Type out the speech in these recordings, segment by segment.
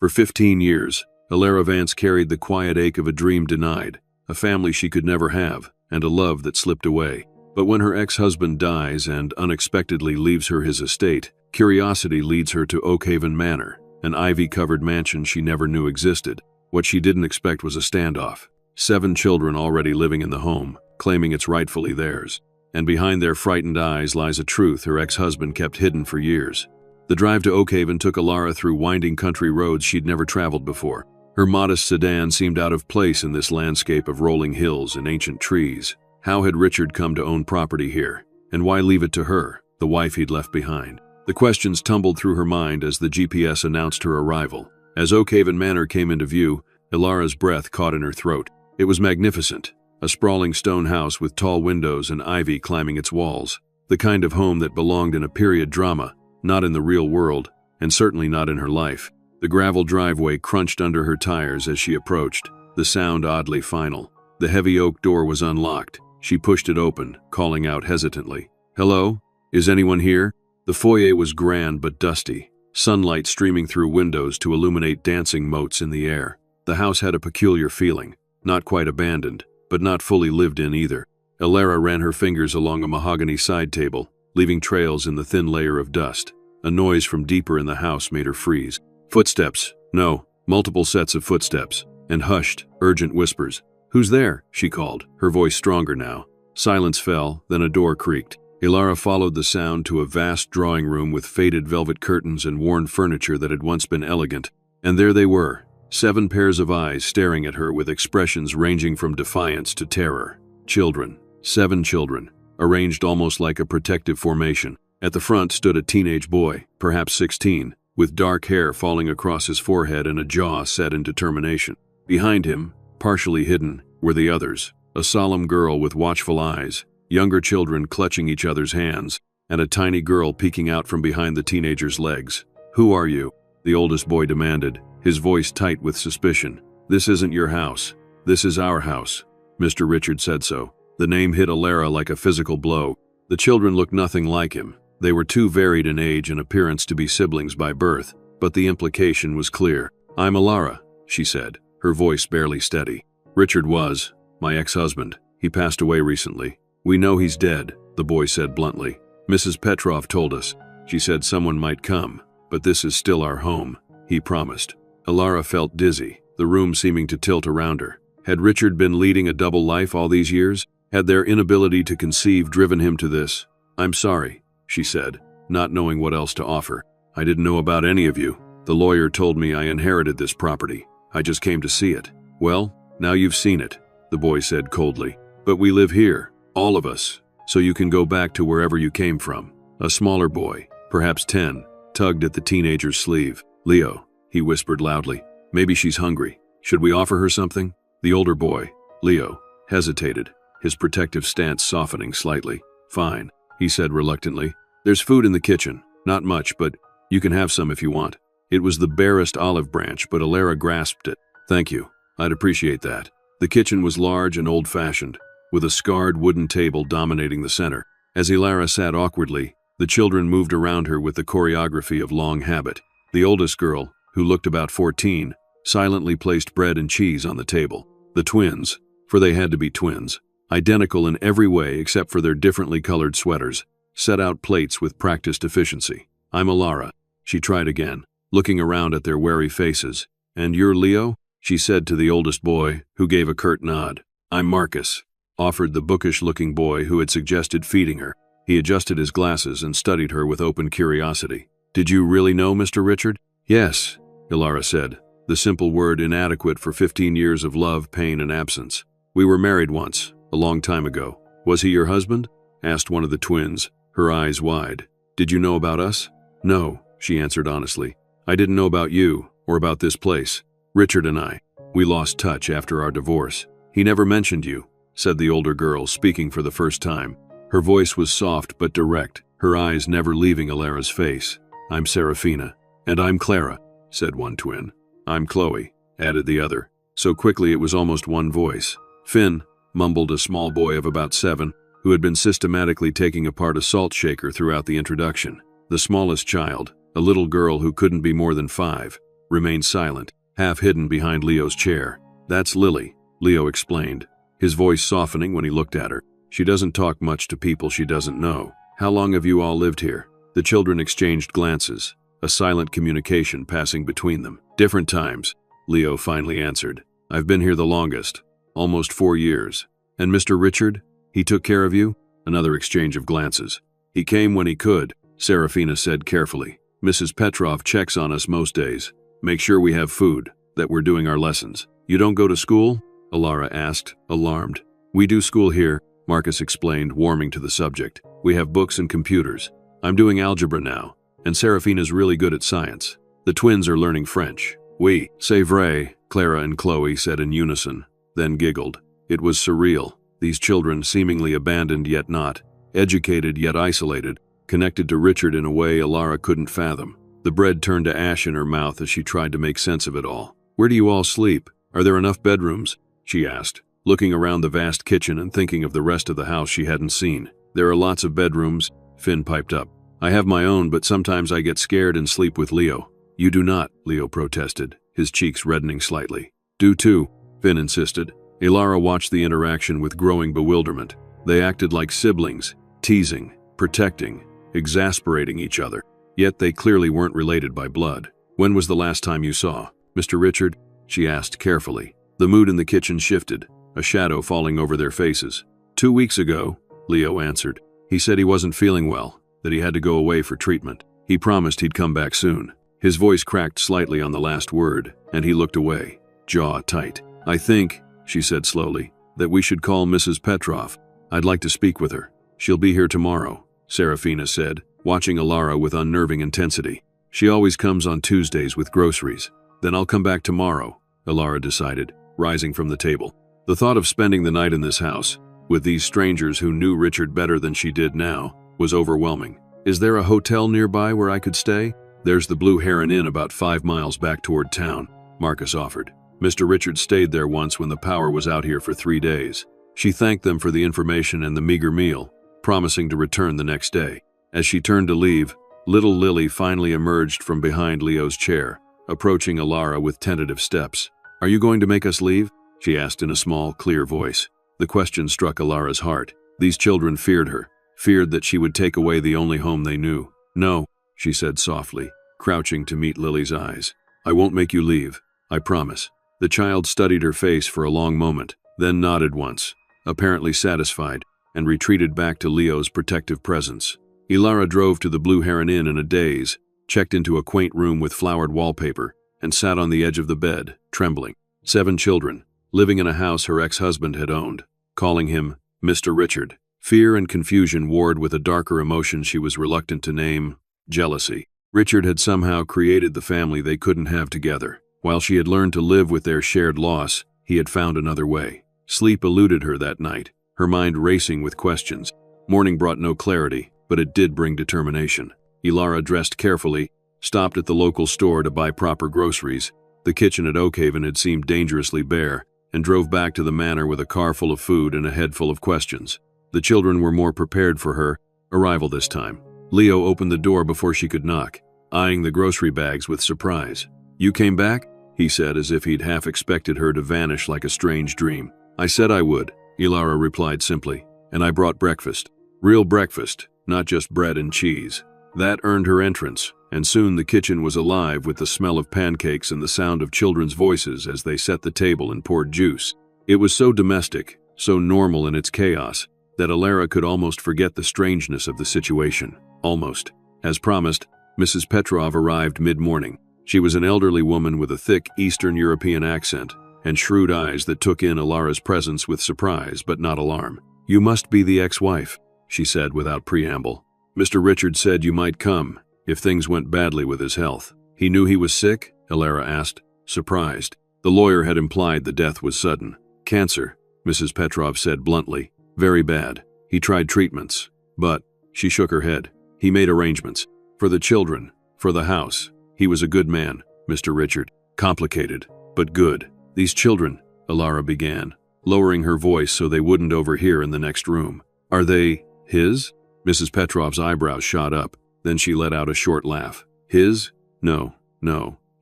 For 15 years, Alara Vance carried the quiet ache of a dream denied, a family she could never have, and a love that slipped away. But when her ex-husband dies and unexpectedly leaves her his estate, curiosity leads her to Oakhaven Manor, an ivy-covered mansion she never knew existed. What she didn't expect was a standoff. 7 children already living in the home, claiming it's rightfully theirs. And behind their frightened eyes lies a truth her ex-husband kept hidden for years. The drive to Oakhaven took Alara through winding country roads she'd never traveled before. Her modest sedan seemed out of place in this landscape of rolling hills and ancient trees. How had Richard come to own property here? And why leave it to her, the wife he'd left behind? The questions tumbled through her mind as the GPS announced her arrival. As Oakhaven Manor came into view, Alara's breath caught in her throat. It was magnificent, a sprawling stone house with tall windows and ivy climbing its walls. The kind of home that belonged in a period drama, not in the real world, and certainly not in her life. The gravel driveway crunched under her tires as she approached, the sound oddly final. The heavy oak door was unlocked. She pushed it open, calling out hesitantly, "Hello? Is anyone here?" The foyer was grand but dusty, sunlight streaming through windows to illuminate dancing motes in the air. The house had a peculiar feeling, not quite abandoned, but not fully lived in either. Alara ran her fingers along a mahogany side table, leaving trails in the thin layer of dust. A noise from deeper in the house made her freeze. Footsteps. No, multiple sets of footsteps, and hushed, urgent whispers. "Who's there?" she called, her voice stronger now. Silence fell, then a door creaked. Alara followed the sound to a vast drawing room with faded velvet curtains and worn furniture that had once been elegant. And there they were, 7 pairs of eyes staring at her with expressions ranging from defiance to terror. Children. 7 children, arranged almost like a protective formation. At the front stood a teenage boy, perhaps 16, with dark hair falling across his forehead and a jaw set in determination. Behind him, partially hidden, were the others, a solemn girl with watchful eyes, younger children clutching each other's hands, and a tiny girl peeking out from behind the teenager's legs. "Who are you?" the oldest boy demanded, his voice tight with suspicion. "This isn't your house. This is our house." Mr. Richard said so. The name hit Alara like a physical blow. The children looked nothing like him. They were too varied in age and appearance to be siblings by birth, but the implication was clear. "I'm Alara," she said, her voice barely steady. "Richard was my ex-husband. He passed away recently." "We know he's dead," the boy said bluntly. "Mrs. Petrov told us. She said someone might come, but this is still our home," he promised. Alara felt dizzy, the room seeming to tilt around her. Had Richard been leading a double life all these years? Had their inability to conceive driven him to this? "I'm sorry," she said, not knowing what else to offer. "I didn't know about any of you. The lawyer told me I inherited this property. I just came to see it." "Well, now you've seen it," the boy said coldly. "But we live here, all of us, so you can go back to wherever you came from." A smaller boy, perhaps 10, tugged at the teenager's sleeve. "Leo," he whispered loudly, "maybe she's hungry. Should we offer her something?" The older boy, Leo, hesitated, his protective stance softening slightly. "Fine," he said reluctantly. "There's food in the kitchen. Not much, but you can have some if you want." It was the barest olive branch, but Alara grasped it. "Thank you. I'd appreciate that." The kitchen was large and old-fashioned, with a scarred wooden table dominating the center. As Alara sat awkwardly, the children moved around her with the choreography of long habit. The oldest girl, who looked about 14, silently placed bread and cheese on the table. The twins, for they had to be twins, identical in every way except for their differently colored sweaters, set out plates with practiced efficiency. "I'm Alara," she tried again, looking around at their wary faces. "And you're Leo?" she said to the oldest boy, who gave a curt nod. "I'm Marcus," offered the bookish-looking boy who had suggested feeding her. He adjusted his glasses and studied her with open curiosity. "Did you really know Mr. Richard?" "Yes," Alara said, the simple word inadequate for 15 years of love, pain, and absence. "We were married once, a long time ago." "Was he your husband?" asked one of the twins, her eyes wide. "Did you know about us?" "No," she answered honestly. "I didn't know about you, or about this place. Richard and we lost touch after our divorce." "He never mentioned you," said the older girl, speaking for the first time. Her voice was soft but direct, her eyes never leaving Alara's face. "I'm Serafina." "And I'm Clara," said one twin. "I'm Chloe," added the other. So quickly it was almost one voice. "Finn," mumbled a small boy of about 7, who had been systematically taking apart a salt shaker throughout the introduction. The smallest child, a little girl who couldn't be more than 5. remained silent, half hidden behind Leo's chair. "That's Lily," Leo explained, his voice softening when he looked at her. "She doesn't talk much to people she doesn't know. How long have you all lived here?" The children exchanged glances, a silent communication passing between them. "Different times," Leo finally answered. "I've been here the longest, almost 4 years. And Mr. Richard, he took care of you?" Another exchange of glances. "He came when he could," Serafina said carefully. "Mrs. Petrov checks on us most days. Make sure we have food, that we're doing our lessons." "You don't go to school?" Alara asked, alarmed. "We do school here," Marcus explained, warming to the subject. "We have books and computers. I'm doing algebra now, and Serafina's really good at science. The twins are learning French." "Oui, c'est vrai," Clara and Chloe said in unison, then giggled. It was surreal. These children, seemingly abandoned yet not, educated yet isolated, connected to Richard in a way Alara couldn't fathom. The bread turned to ash in her mouth as she tried to make sense of it all. "Where do you all sleep? Are there enough bedrooms?" she asked, looking around the vast kitchen and thinking of the rest of the house she hadn't seen. "There are lots of bedrooms," Finn piped up. "I have my own, but sometimes I get scared and sleep with Leo." "You do not," Leo protested, his cheeks reddening slightly. "Do too," Finn insisted. Alara watched the interaction with growing bewilderment. They acted like siblings, teasing, protecting, exasperating each other. Yet they clearly weren't related by blood. "When was the last time you saw Mr. Richard?" she asked carefully. The mood in the kitchen shifted, a shadow falling over their faces. 2 weeks ago, Leo answered. "He said he wasn't feeling well, that he had to go away for treatment. He promised he'd come back soon." His voice cracked slightly on the last word, and he looked away, jaw tight. "I think," she said slowly, "that we should call Mrs. Petrov. I'd like to speak with her." "She'll be here tomorrow," Serafina said, watching Alara with unnerving intensity. "She always comes on Tuesdays with groceries." "Then I'll come back tomorrow," Alara decided, rising from the table. The thought of spending the night in this house, with these strangers who knew Richard better than she did now, was overwhelming. "Is there a hotel nearby where I could stay?" "There's the Blue Heron Inn about 5 miles back toward town," Marcus offered. "Mr. Richard stayed there once when the power was out here for 3 days." She thanked them for the information and the meager meal, promising to return the next day. As she turned to leave, little Lily finally emerged from behind Leo's chair, approaching Alara with tentative steps. "Are you going to make us leave?" she asked in a small, clear voice. The question struck Alara's heart. These children feared her, feared that she would take away the only home they knew. "No," she said softly, crouching to meet Lily's eyes. "I won't make you leave, I promise." The child studied her face for a long moment, then nodded once, apparently satisfied, and retreated back to Leo's protective presence. Alara drove to the Blue Heron Inn in a daze, checked into a quaint room with flowered wallpaper, and sat on the edge of the bed, trembling. 7 children, living in a house her ex-husband had owned, calling him Mr. Richard. Fear and confusion warred with a darker emotion she was reluctant to name: jealousy. Richard had somehow created the family they couldn't have together. While she had learned to live with their shared loss, he had found another way. Sleep eluded her that night, her mind racing with questions. Morning brought no clarity, but it did bring determination. Alara dressed carefully, stopped at the local store to buy proper groceries. The kitchen at Oakhaven had seemed dangerously bare, and drove back to the manor with a car full of food and a head full of questions. The children were more prepared for her arrival this time. Leo opened the door before she could knock, eyeing the grocery bags with surprise. "You came back?" he said, as if he'd half expected her to vanish like a strange dream. "I said I would," Alara replied simply, "and I brought breakfast. Real breakfast, not just bread and cheese." That earned her entrance, and soon the kitchen was alive with the smell of pancakes and the sound of children's voices as they set the table and poured juice. It was so domestic, so normal in its chaos, that Alara could almost forget the strangeness of the situation. Almost. As promised, Mrs. Petrov arrived mid-morning. She was an elderly woman with a thick Eastern European accent and shrewd eyes that took in Alara's presence with surprise but not alarm. "You must be the ex-wife," she said without preamble. "Mr. Richard said you might come, if things went badly with his health." "He knew he was sick?" Alara asked, surprised. The lawyer had implied the death was sudden. "Cancer," Mrs. Petrov said bluntly. "Very bad. He tried treatments, but," she shook her head, "he made arrangements. For the children, for the house. He was a good man, Mr. Richard. Complicated, but good." "These children," Alara began, lowering her voice so they wouldn't overhear in the next room. "Are they his?" Mrs. Petrov's eyebrows shot up, then she let out a short laugh. "His? No,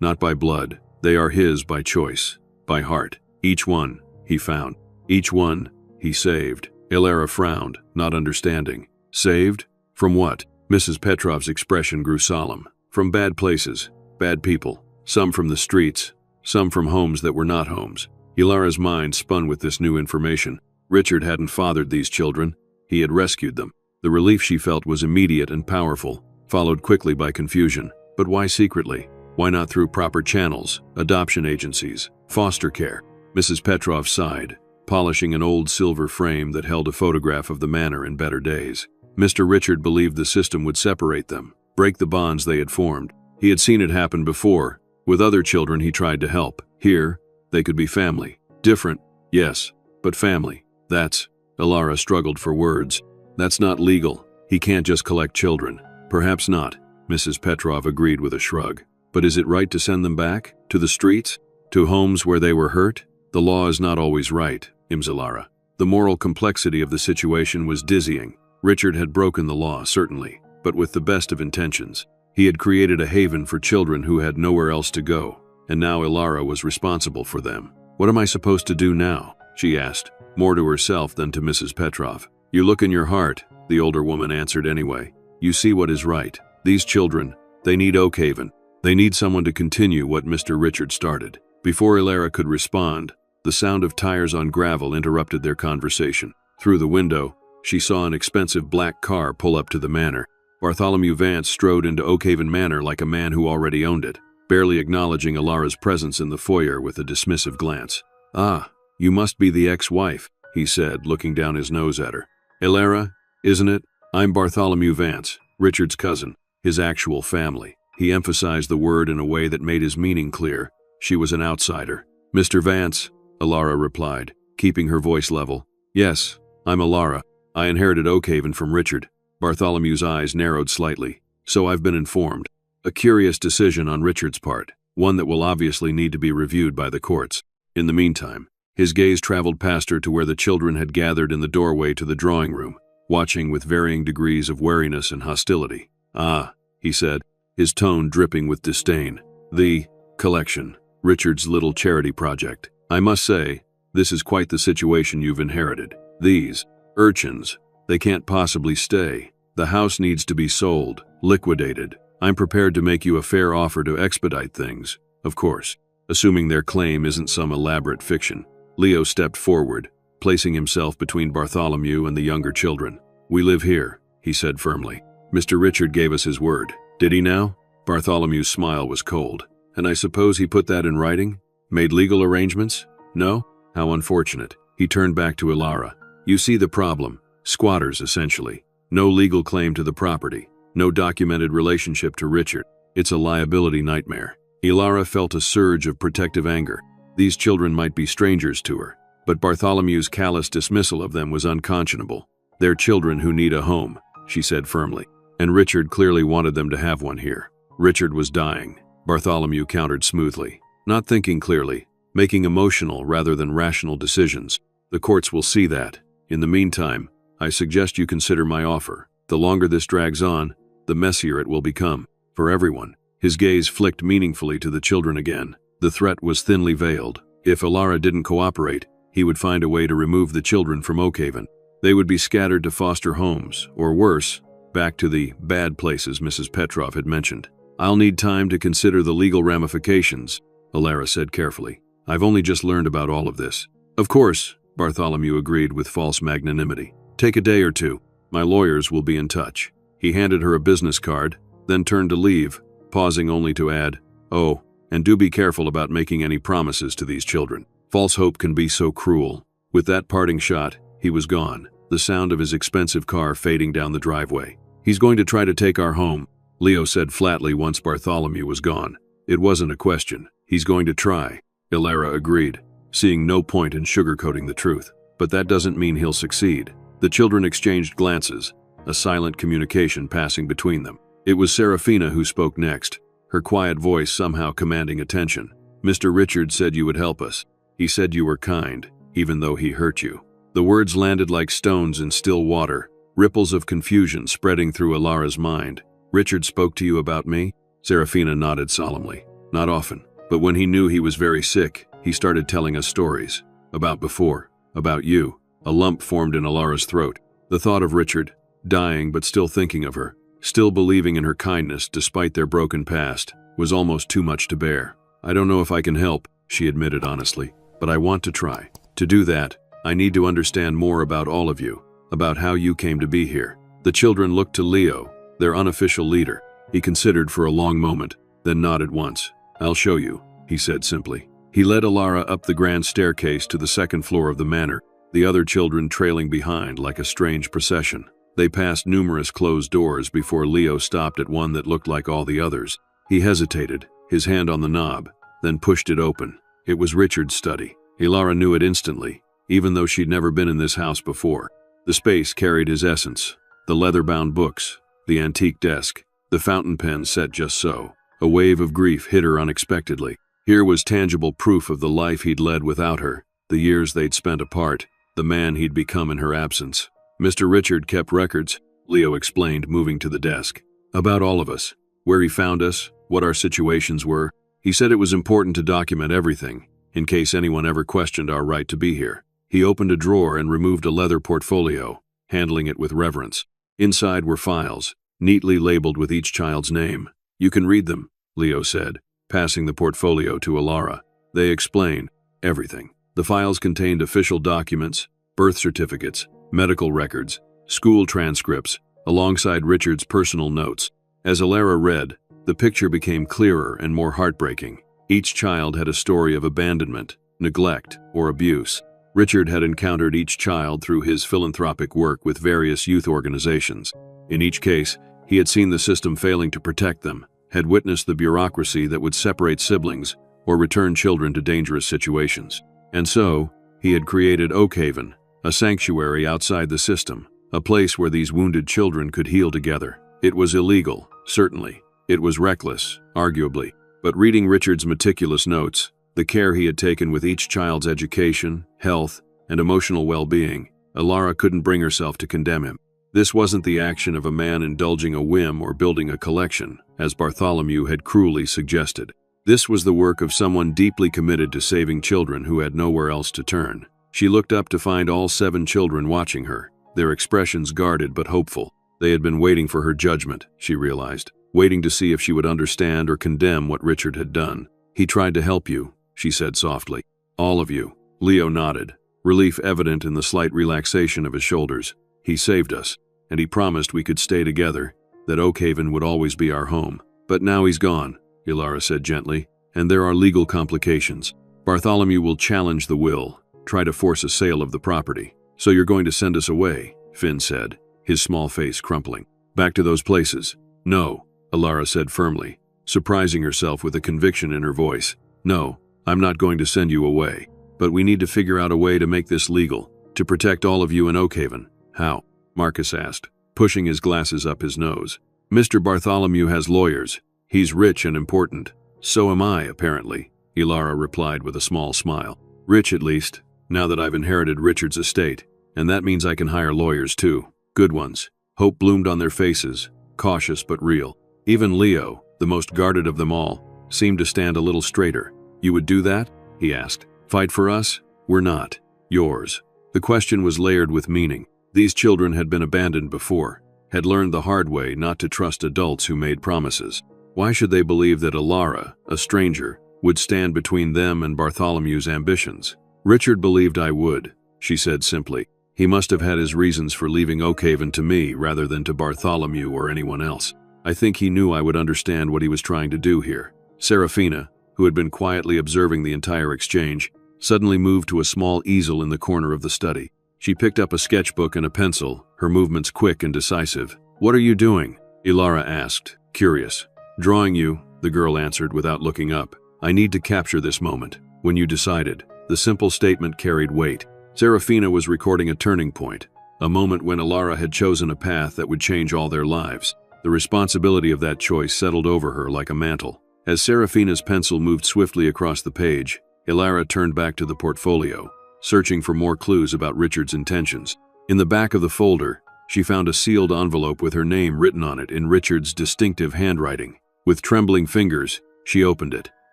Not by blood. They are his by choice, by heart. Each one, he found. Each one, he saved. Ilara frowned, not understanding. Saved? From what? Mrs. Petrov's expression grew solemn. From bad places, bad people. Some from the streets, some from homes that were not homes. Ilara's mind spun with this new information. Richard hadn't fathered these children. He had rescued them. The relief she felt was immediate and powerful, followed quickly by confusion. But why secretly? Why not through proper channels, adoption agencies, foster care? Mrs. Petrov sighed, polishing an old silver frame that held a photograph of the manor in better days. Mr. Richard believed the system would separate them, break the bonds they had formed. He had seen it happen before. With other children he tried to help. Here, they could be family. Different, yes, but family. That's… Ilara struggled for words. That's not legal. He can't just collect children. Perhaps not, Mrs. Petrov agreed with a shrug. But is it right to send them back? To the streets? To homes where they were hurt? The law is not always right, Ilara. The moral complexity of the situation was dizzying. Richard had broken the law, certainly, but with the best of intentions. He had created a haven for children who had nowhere else to go, and now Ilara was responsible for them. What am I supposed to do now? She asked, more to herself than to Mrs. Petrov. You look in your heart, the older woman answered anyway. You see what is right. These children, they need Oakhaven. They need someone to continue what Mr. Richard started. Before Ilara could respond, the sound of tires on gravel interrupted their conversation. Through the window, she saw an expensive black car pull up to the manor. Bartholomew Vance strode into Oakhaven Manor like a man who already owned it, barely acknowledging Ilara's presence in the foyer with a dismissive glance. Ah, you must be the ex-wife, he said, looking down his nose at her. Ilara, isn't it? I'm Bartholomew Vance, Richard's cousin, his actual family. He emphasized the word in a way that made his meaning clear. She was an outsider. Mr. Vance, Ilara replied, keeping her voice level. Yes, I'm Ilara. I inherited Oakhaven from Richard. Bartholomew's eyes narrowed slightly. So I've been informed. A curious decision on Richard's part, one that will obviously need to be reviewed by the courts. In the meantime, his gaze traveled past her to where the children had gathered in the doorway to the drawing room, watching with varying degrees of wariness and hostility. Ah, he said, his tone dripping with disdain. The collection, Richard's little charity project. I must say, this is quite the situation you've inherited. These urchins, they can't possibly stay. The house needs to be sold, liquidated. I'm prepared to make you a fair offer to expedite things, of course, assuming their claim isn't some elaborate fiction. Leo stepped forward, placing himself between Bartholomew and the younger children. We live here, he said firmly. Mr. Richard gave us his word. Did he now? Bartholomew's smile was cold. And I suppose he put that in writing? Made legal arrangements? No? How unfortunate. He turned back to Ilara. You see the problem. Squatters, essentially. No legal claim to the property. No documented relationship to Richard. It's a liability nightmare. Ilara felt a surge of protective anger. These children might be strangers to her, but Bartholomew's callous dismissal of them was unconscionable. They're children who need a home, she said firmly, and Richard clearly wanted them to have one here. Richard was dying, Bartholomew countered smoothly, not thinking clearly, making emotional rather than rational decisions. The courts will see that. In the meantime, I suggest you consider my offer. The longer this drags on, the messier it will become, for everyone. His gaze flicked meaningfully to the children again. The threat was thinly veiled. If Ilara didn't cooperate, he would find a way to remove the children from Oakhaven. They would be scattered to foster homes, or worse, back to the bad places Mrs. Petrov had mentioned. I'll need time to consider the legal ramifications, Ilara said carefully. I've only just learned about all of this. Of course, Bartholomew agreed with false magnanimity. Take a day or two. My lawyers will be in touch. He handed her a business card, then turned to leave, pausing only to add, oh, and do be careful about making any promises to these children. False hope can be so cruel. With that parting shot, he was gone, the sound of his expensive car fading down the driveway. He's going to try to take our home, Leo said flatly once Bartholomew was gone. It wasn't a question. He's going to try, Ilara agreed, seeing no point in sugarcoating the truth. But that doesn't mean he'll succeed. The children exchanged glances, a silent communication passing between them. It was Serafina who spoke next, her quiet voice somehow commanding attention. Mr. Richard said you would help us. He said you were kind, even though he hurt you. The words landed like stones in still water, ripples of confusion spreading through Ilara's mind. Richard spoke to you about me? Serafina nodded solemnly. not often. But when he knew he was very sick, he started telling us stories. About before, about you. A lump formed in Alara's throat. The thought of Richard, dying but still thinking of her, still believing in her kindness despite their broken past, was almost too much to bear. I don't know if I can help, she admitted honestly, but I want to try. To do that, I need to understand more about all of you, about how you came to be here. The children looked to Leo, their unofficial leader. He considered for a long moment, then nodded once. I'll show you, he said simply. He led Alara up the grand staircase to the second floor of the manor, the other children trailing behind like a strange procession. They passed numerous closed doors before Leo stopped at one that looked like all the others. He hesitated, his hand on the knob, then pushed it open. It was Richard's study. Alara knew it instantly, even though she'd never been in this house before. The space carried his essence, the leather-bound books, the antique desk, the fountain pen set just so. A wave of grief hit her unexpectedly. Here was tangible proof of the life he'd led without her, the years they'd spent apart, the man he'd become in her absence. Mr. Richard kept records, Leo explained, moving to the desk. About all of us, where he found us, what our situations were. He said it was important to document everything, in case anyone ever questioned our right to be here. He opened a drawer and removed a leather portfolio, handling it with reverence. Inside were files, neatly labeled with each child's name. You can read them, Leo said, passing the portfolio to Alara. They explain everything. The files contained official documents, birth certificates, medical records, school transcripts, alongside Richard's personal notes. As Alara read, the picture became clearer and more heartbreaking. Each child had a story of abandonment, neglect, or abuse. Richard had encountered each child through his philanthropic work with various youth organizations. In each case, he had seen the system failing to protect them, had witnessed the bureaucracy that would separate siblings or return children to dangerous situations. And so, he had created Oakhaven, a sanctuary outside the system, a place where these wounded children could heal together. It was illegal, certainly. It was reckless, arguably. But reading Richard's meticulous notes, the care he had taken with each child's education, health, and emotional well-being, Alara couldn't bring herself to condemn him. This wasn't the action of a man indulging a whim or building a collection, as Bartholomew had cruelly suggested. This was the work of someone deeply committed to saving children who had nowhere else to turn. She looked up to find all 7 children watching her, their expressions guarded but hopeful. They had been waiting for her judgment, she realized, waiting to see if she would understand or condemn what Richard had done. He tried to help you, she said softly. All of you. Leo nodded, relief evident in the slight relaxation of his shoulders. He saved us, and he promised we could stay together, that Oakhaven would always be our home. But now he's gone, Alara said gently, and there are legal complications. Bartholomew will challenge the will, try to force a sale of the property. So you're going to send us away, Finn said, his small face crumpling. Back to those places. No, Alara said firmly, surprising herself with a conviction in her voice. No, I'm not going to send you away. But we need to figure out a way to make this legal, to protect all of you in Oakhaven. How? Marcus asked, pushing his glasses up his nose. Mr. Bartholomew has lawyers. He's rich and important. So am I, apparently, Alara replied with a small smile. Rich at least, now that I've inherited Richard's estate. And that means I can hire lawyers too. Good ones. Hope bloomed on their faces, cautious but real. Even Leo, the most guarded of them all, seemed to stand a little straighter. You would do that? He asked. Fight for us? We're not. Yours. The question was layered with meaning. These children had been abandoned before, had learned the hard way not to trust adults who made promises. Why should they believe that Alara, a stranger, would stand between them and Bartholomew's ambitions? Richard believed I would, she said simply. He must have had his reasons for leaving Oakhaven to me rather than to Bartholomew or anyone else. I think he knew I would understand what he was trying to do here. Serafina, who had been quietly observing the entire exchange, suddenly moved to a small easel in the corner of the study. She picked up a sketchbook and a pencil, her movements quick and decisive. What are you doing? Alara asked, curious. Drawing you, the girl answered without looking up. I need to capture this moment. When you decided, the simple statement carried weight. Serafina was recording a turning point, a moment when Alara had chosen a path that would change all their lives. The responsibility of that choice settled over her like a mantle. As Serafina's pencil moved swiftly across the page, Alara turned back to the portfolio, searching for more clues about Richard's intentions. In the back of the folder, she found a sealed envelope with her name written on it in Richard's distinctive handwriting. With trembling fingers, she opened it.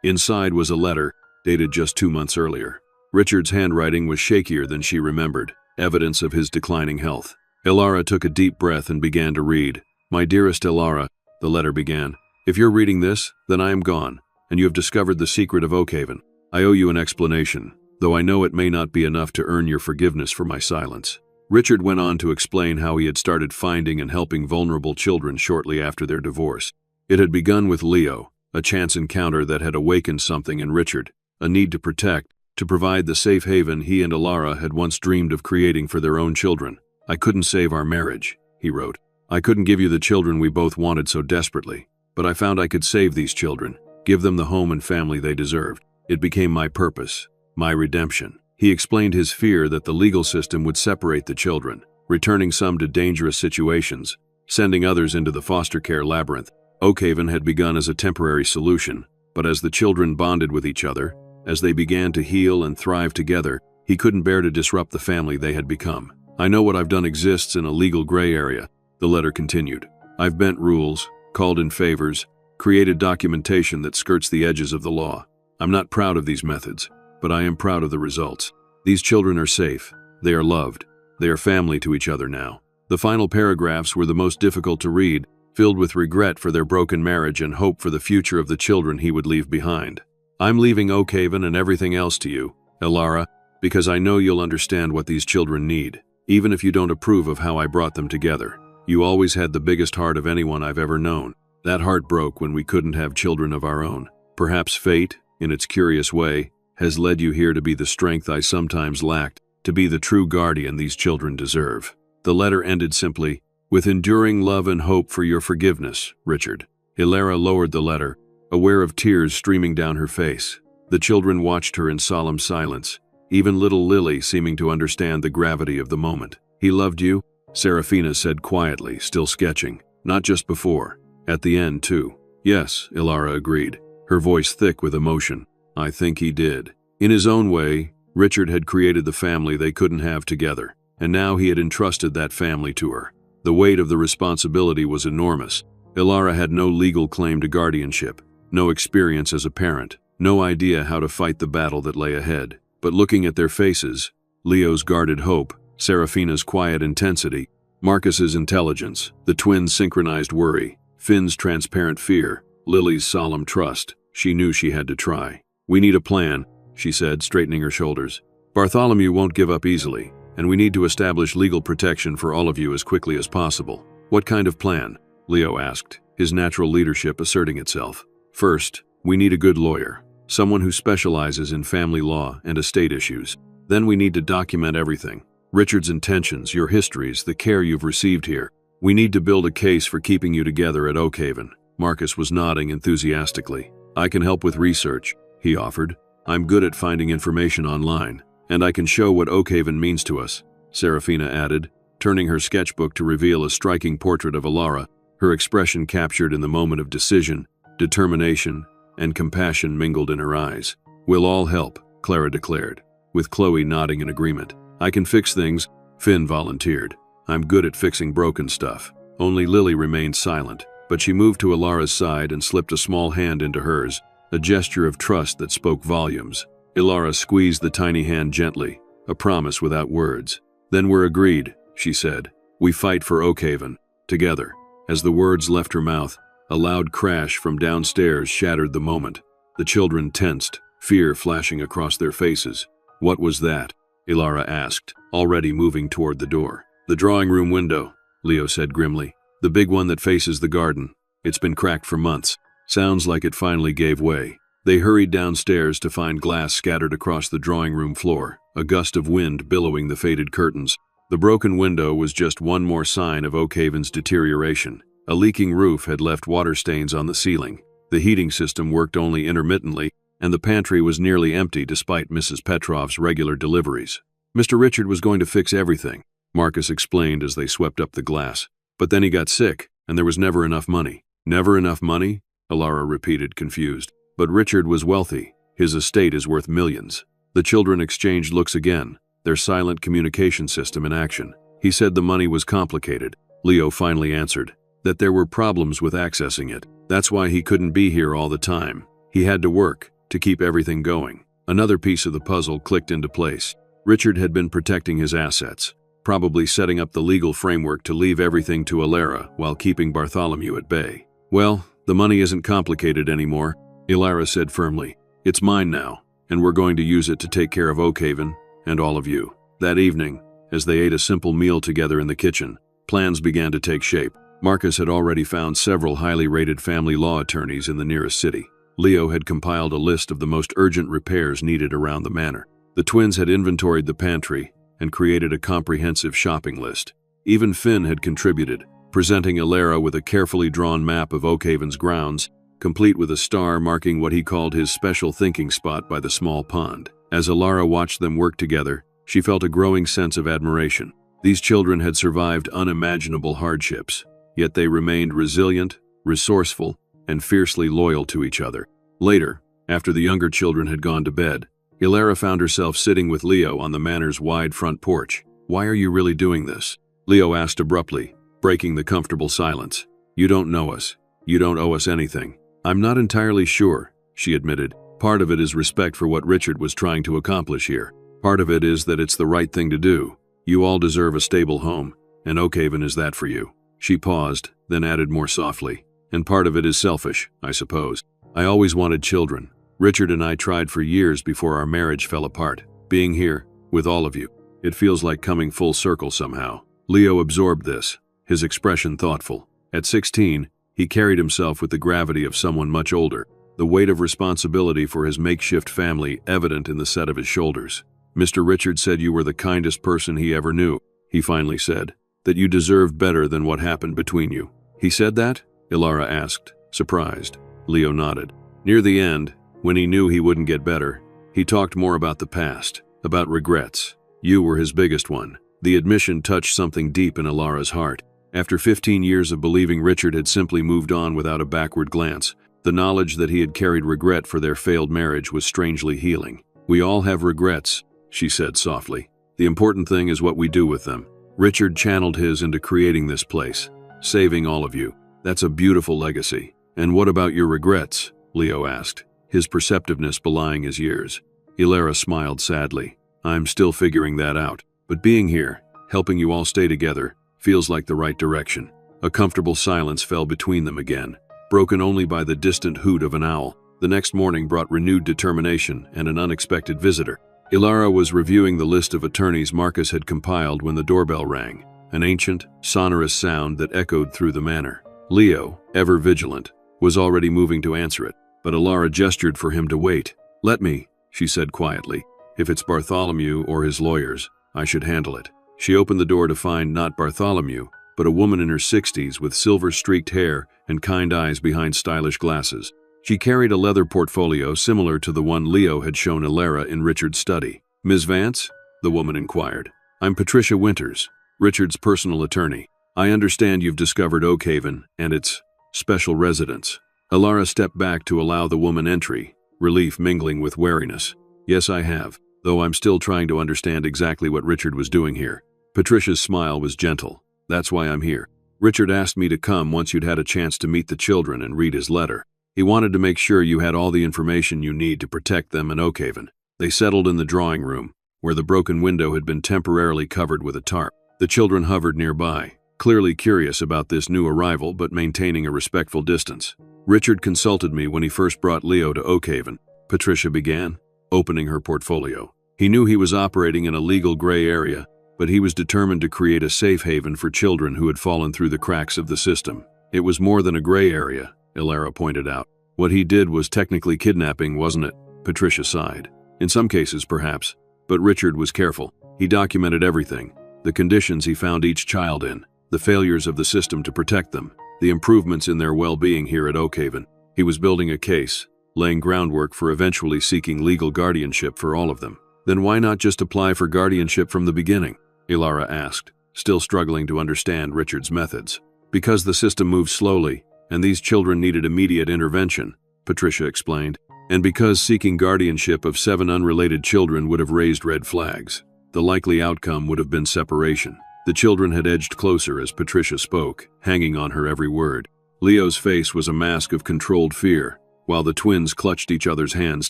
Inside was a letter, dated just 2 months earlier. Richard's handwriting was shakier than she remembered, evidence of his declining health. Ilara took a deep breath and began to read. "My dearest Ilara," the letter began, "if you're reading this, then I am gone, and you have discovered the secret of Oakhaven. I owe you an explanation, though I know it may not be enough to earn your forgiveness for my silence." Richard went on to explain how he had started finding and helping vulnerable children shortly after their divorce. It had begun with Leo, a chance encounter that had awakened something in Richard, a need to protect, to provide the safe haven he and Ilara had once dreamed of creating for their own children. "I couldn't save our marriage," he wrote. "I couldn't give you the children we both wanted so desperately, but I found I could save these children, give them the home and family they deserved. It became my purpose, my redemption." He explained his fear that the legal system would separate the children, returning some to dangerous situations, sending others into the foster care labyrinth. Oakhaven had begun as a temporary solution, but as the children bonded with each other, as they began to heal and thrive together, he couldn't bear to disrupt the family they had become. "I know what I've done exists in a legal gray area," the letter continued. "I've bent rules, called in favors, created documentation that skirts the edges of the law. I'm not proud of these methods, but I am proud of the results. These children are safe, they are loved, they are family to each other now." The final paragraphs were the most difficult to read, filled with regret for their broken marriage and hope for the future of the children he would leave behind. "I'm leaving Oakhaven and everything else to you, Ilara, because I know you'll understand what these children need, even if you don't approve of how I brought them together. You always had the biggest heart of anyone I've ever known. That heart broke when we couldn't have children of our own. Perhaps fate, in its curious way, has led you here to be the strength I sometimes lacked, to be the true guardian these children deserve." The letter ended simply, "With enduring love and hope for your forgiveness, Richard." Ilara lowered the letter, aware of tears streaming down her face. The children watched her in solemn silence, even little Lily seeming to understand the gravity of the moment. "He loved you," Serafina said quietly, still sketching. "Not just before. At the end, too." "Yes," Ilara agreed, her voice thick with emotion. "I think he did." In his own way, Richard had created the family they couldn't have together, and now he had entrusted that family to her. The weight of the responsibility was enormous. Ilara had no legal claim to guardianship, no experience as a parent, no idea how to fight the battle that lay ahead. But looking at their faces, Leo's guarded hope, Serafina's quiet intensity, Marcus's intelligence, the twins' synchronized worry, Finn's transparent fear, Lily's solemn trust, she knew she had to try. "We need a plan," she said, straightening her shoulders. "Bartholomew won't give up easily, and we need to establish legal protection for all of you as quickly as possible." "What kind of plan?" Leo asked, his natural leadership asserting itself. "First, we need a good lawyer, someone who specializes in family law and estate issues. Then we need to document everything. Richard's intentions, your histories, the care you've received here. We need to build a case for keeping you together at Oakhaven." Marcus was nodding enthusiastically. "I can help with research," he offered. "I'm good at finding information online, and I can show what Oakhaven means to us," Serafina added, turning her sketchbook to reveal a striking portrait of Ilara, her expression captured in the moment of decision, determination, and compassion mingled in her eyes. "We'll all help," Clara declared, with Chloe nodding in agreement. "I can fix things," Finn volunteered. "I'm good at fixing broken stuff." Only Lily remained silent, but she moved to Ilara's side and slipped a small hand into hers, a gesture of trust that spoke volumes. Ilara squeezed the tiny hand gently, a promise without words. "Then we're agreed," she said. "We fight for Oakhaven, together." As the words left her mouth, a loud crash from downstairs shattered the moment. The children tensed, fear flashing across their faces. "What was that?" Ilara asked, already moving toward the door. "The drawing room window," Leo said grimly. "The big one that faces the garden. It's been cracked for months. Sounds like it finally gave way." They hurried downstairs to find glass scattered across the drawing room floor, a gust of wind billowing the faded curtains. The broken window was just one more sign of Oakhaven's deterioration. A leaking roof had left water stains on the ceiling. The heating system worked only intermittently, and the pantry was nearly empty despite Mrs. Petrov's regular deliveries. "Mr. Richard was going to fix everything," Marcus explained as they swept up the glass. "But then he got sick, and there was never enough money." "Never enough money?" Ilara repeated, confused. "But Richard was wealthy. His estate is worth millions." The children exchanged looks again, their silent communication system in action. "He said the money was complicated," Leo finally answered, "that there were problems with accessing it. That's why he couldn't be here all the time. He had to work to keep everything going. Another piece of the puzzle clicked into place. Richard had been protecting his assets, probably setting up the legal framework to leave everything to Elara while keeping Bartholomew at bay. "Well, the money isn't complicated anymore," Elara said firmly. "It's mine now, and we're going to use it to take care of Oakhaven and all of you." That evening, as they ate a simple meal together in the kitchen, plans began to take shape. Marcus had already found several highly rated family law attorneys in the nearest city. Leo had compiled a list of the most urgent repairs needed around the manor. The twins had inventoried the pantry and created a comprehensive shopping list. Even Finn had contributed, presenting Elara with a carefully drawn map of Oakhaven's grounds, complete with a star marking what he called his special thinking spot by the small pond. As Elara watched them work together, she felt a growing sense of admiration. These children had survived unimaginable hardships, yet they remained resilient, resourceful, and fiercely loyal to each other. Later, after the younger children had gone to bed, Elara found herself sitting with Leo on the manor's wide front porch. "Why are you really doing this?" Leo asked abruptly, breaking the comfortable silence. "You don't know us. You don't owe us anything." "I'm not entirely sure," she admitted. "Part of it is respect for what Richard was trying to accomplish here. Part of it is that it's the right thing to do. You all deserve a stable home, and Oakhaven is that for you." She paused, then added more softly, "And part of it is selfish, I suppose. I always wanted children. Richard and I tried for years before our marriage fell apart. Being here, with all of you, it feels like coming full circle somehow." Leo absorbed this, his expression thoughtful. At 16, he carried himself with the gravity of someone much older, the weight of responsibility for his makeshift family evident in the set of his shoulders. "Mr. Richard said you were the kindest person he ever knew," he finally said, "that you deserved better than what happened between you." "He said that?" Elara asked, surprised. Leo nodded. Near the end, when he knew he wouldn't get better, he talked more about the past, about regrets. You were his biggest one. The admission touched something deep in Elara's heart. After 15 years of believing Richard had simply moved on without a backward glance, the knowledge that he had carried regret for their failed marriage was strangely healing. "We all have regrets," she said softly. "The important thing is what we do with them. Richard channeled his into creating this place, saving all of you. That's a beautiful legacy." "And what about your regrets?" Leo asked, his perceptiveness belying his years. Elara smiled sadly. "I'm still figuring that out. But being here, helping you all stay together, feels like the right direction." A comfortable silence fell between them again, broken only by the distant hoot of an owl. The next morning brought renewed determination and an unexpected visitor. Elara was reviewing the list of attorneys Marcus had compiled when the doorbell rang, an ancient, sonorous sound that echoed through the manor. Leo, ever vigilant, was already moving to answer it, but Elara gestured for him to wait. "Let me," she said quietly. "If it's Bartholomew or his lawyers, I should handle it." She opened the door to find not Bartholomew, but a woman in her 60s with silver-streaked hair and kind eyes behind stylish glasses. She carried a leather portfolio similar to the one Leo had shown Elara in Richard's study. "Ms. Vance?" the woman inquired. "I'm Patricia Winters, Richard's personal attorney. I understand you've discovered Oakhaven and its special residence." Elara stepped back to allow the woman entry, relief mingling with wariness. "Yes, I have, though I'm still trying to understand exactly what Richard was doing here." Patricia's smile was gentle. "That's why I'm here. Richard asked me to come once you'd had a chance to meet the children and read his letter. He wanted to make sure you had all the information you need to protect them in Oakhaven." They settled in the drawing room, where the broken window had been temporarily covered with a tarp. The children hovered nearby, clearly curious about this new arrival but maintaining a respectful distance. "Richard consulted me when he first brought Leo to Oakhaven," Patricia began, opening her portfolio. "He knew he was operating in a legal gray area, but he was determined to create a safe haven for children who had fallen through the cracks of the system. It was more than a gray area," Elara pointed out. "What he did was technically kidnapping, wasn't it?" Patricia sighed. "In some cases, perhaps, but Richard was careful. He documented everything, the conditions he found each child in, the failures of the system to protect them, the improvements in their well-being here at Oakhaven. He was building a case, laying groundwork for eventually seeking legal guardianship for all of them." "Then why not just apply for guardianship from the beginning?" Elara asked, still struggling to understand Richard's methods. "Because the system moves slowly, and these children needed immediate intervention," Patricia explained. "And because seeking guardianship of 7 unrelated children would have raised red flags. The likely outcome would have been separation." The children had edged closer as Patricia spoke, hanging on her every word. Leo's face was a mask of controlled fear, while the twins clutched each other's hands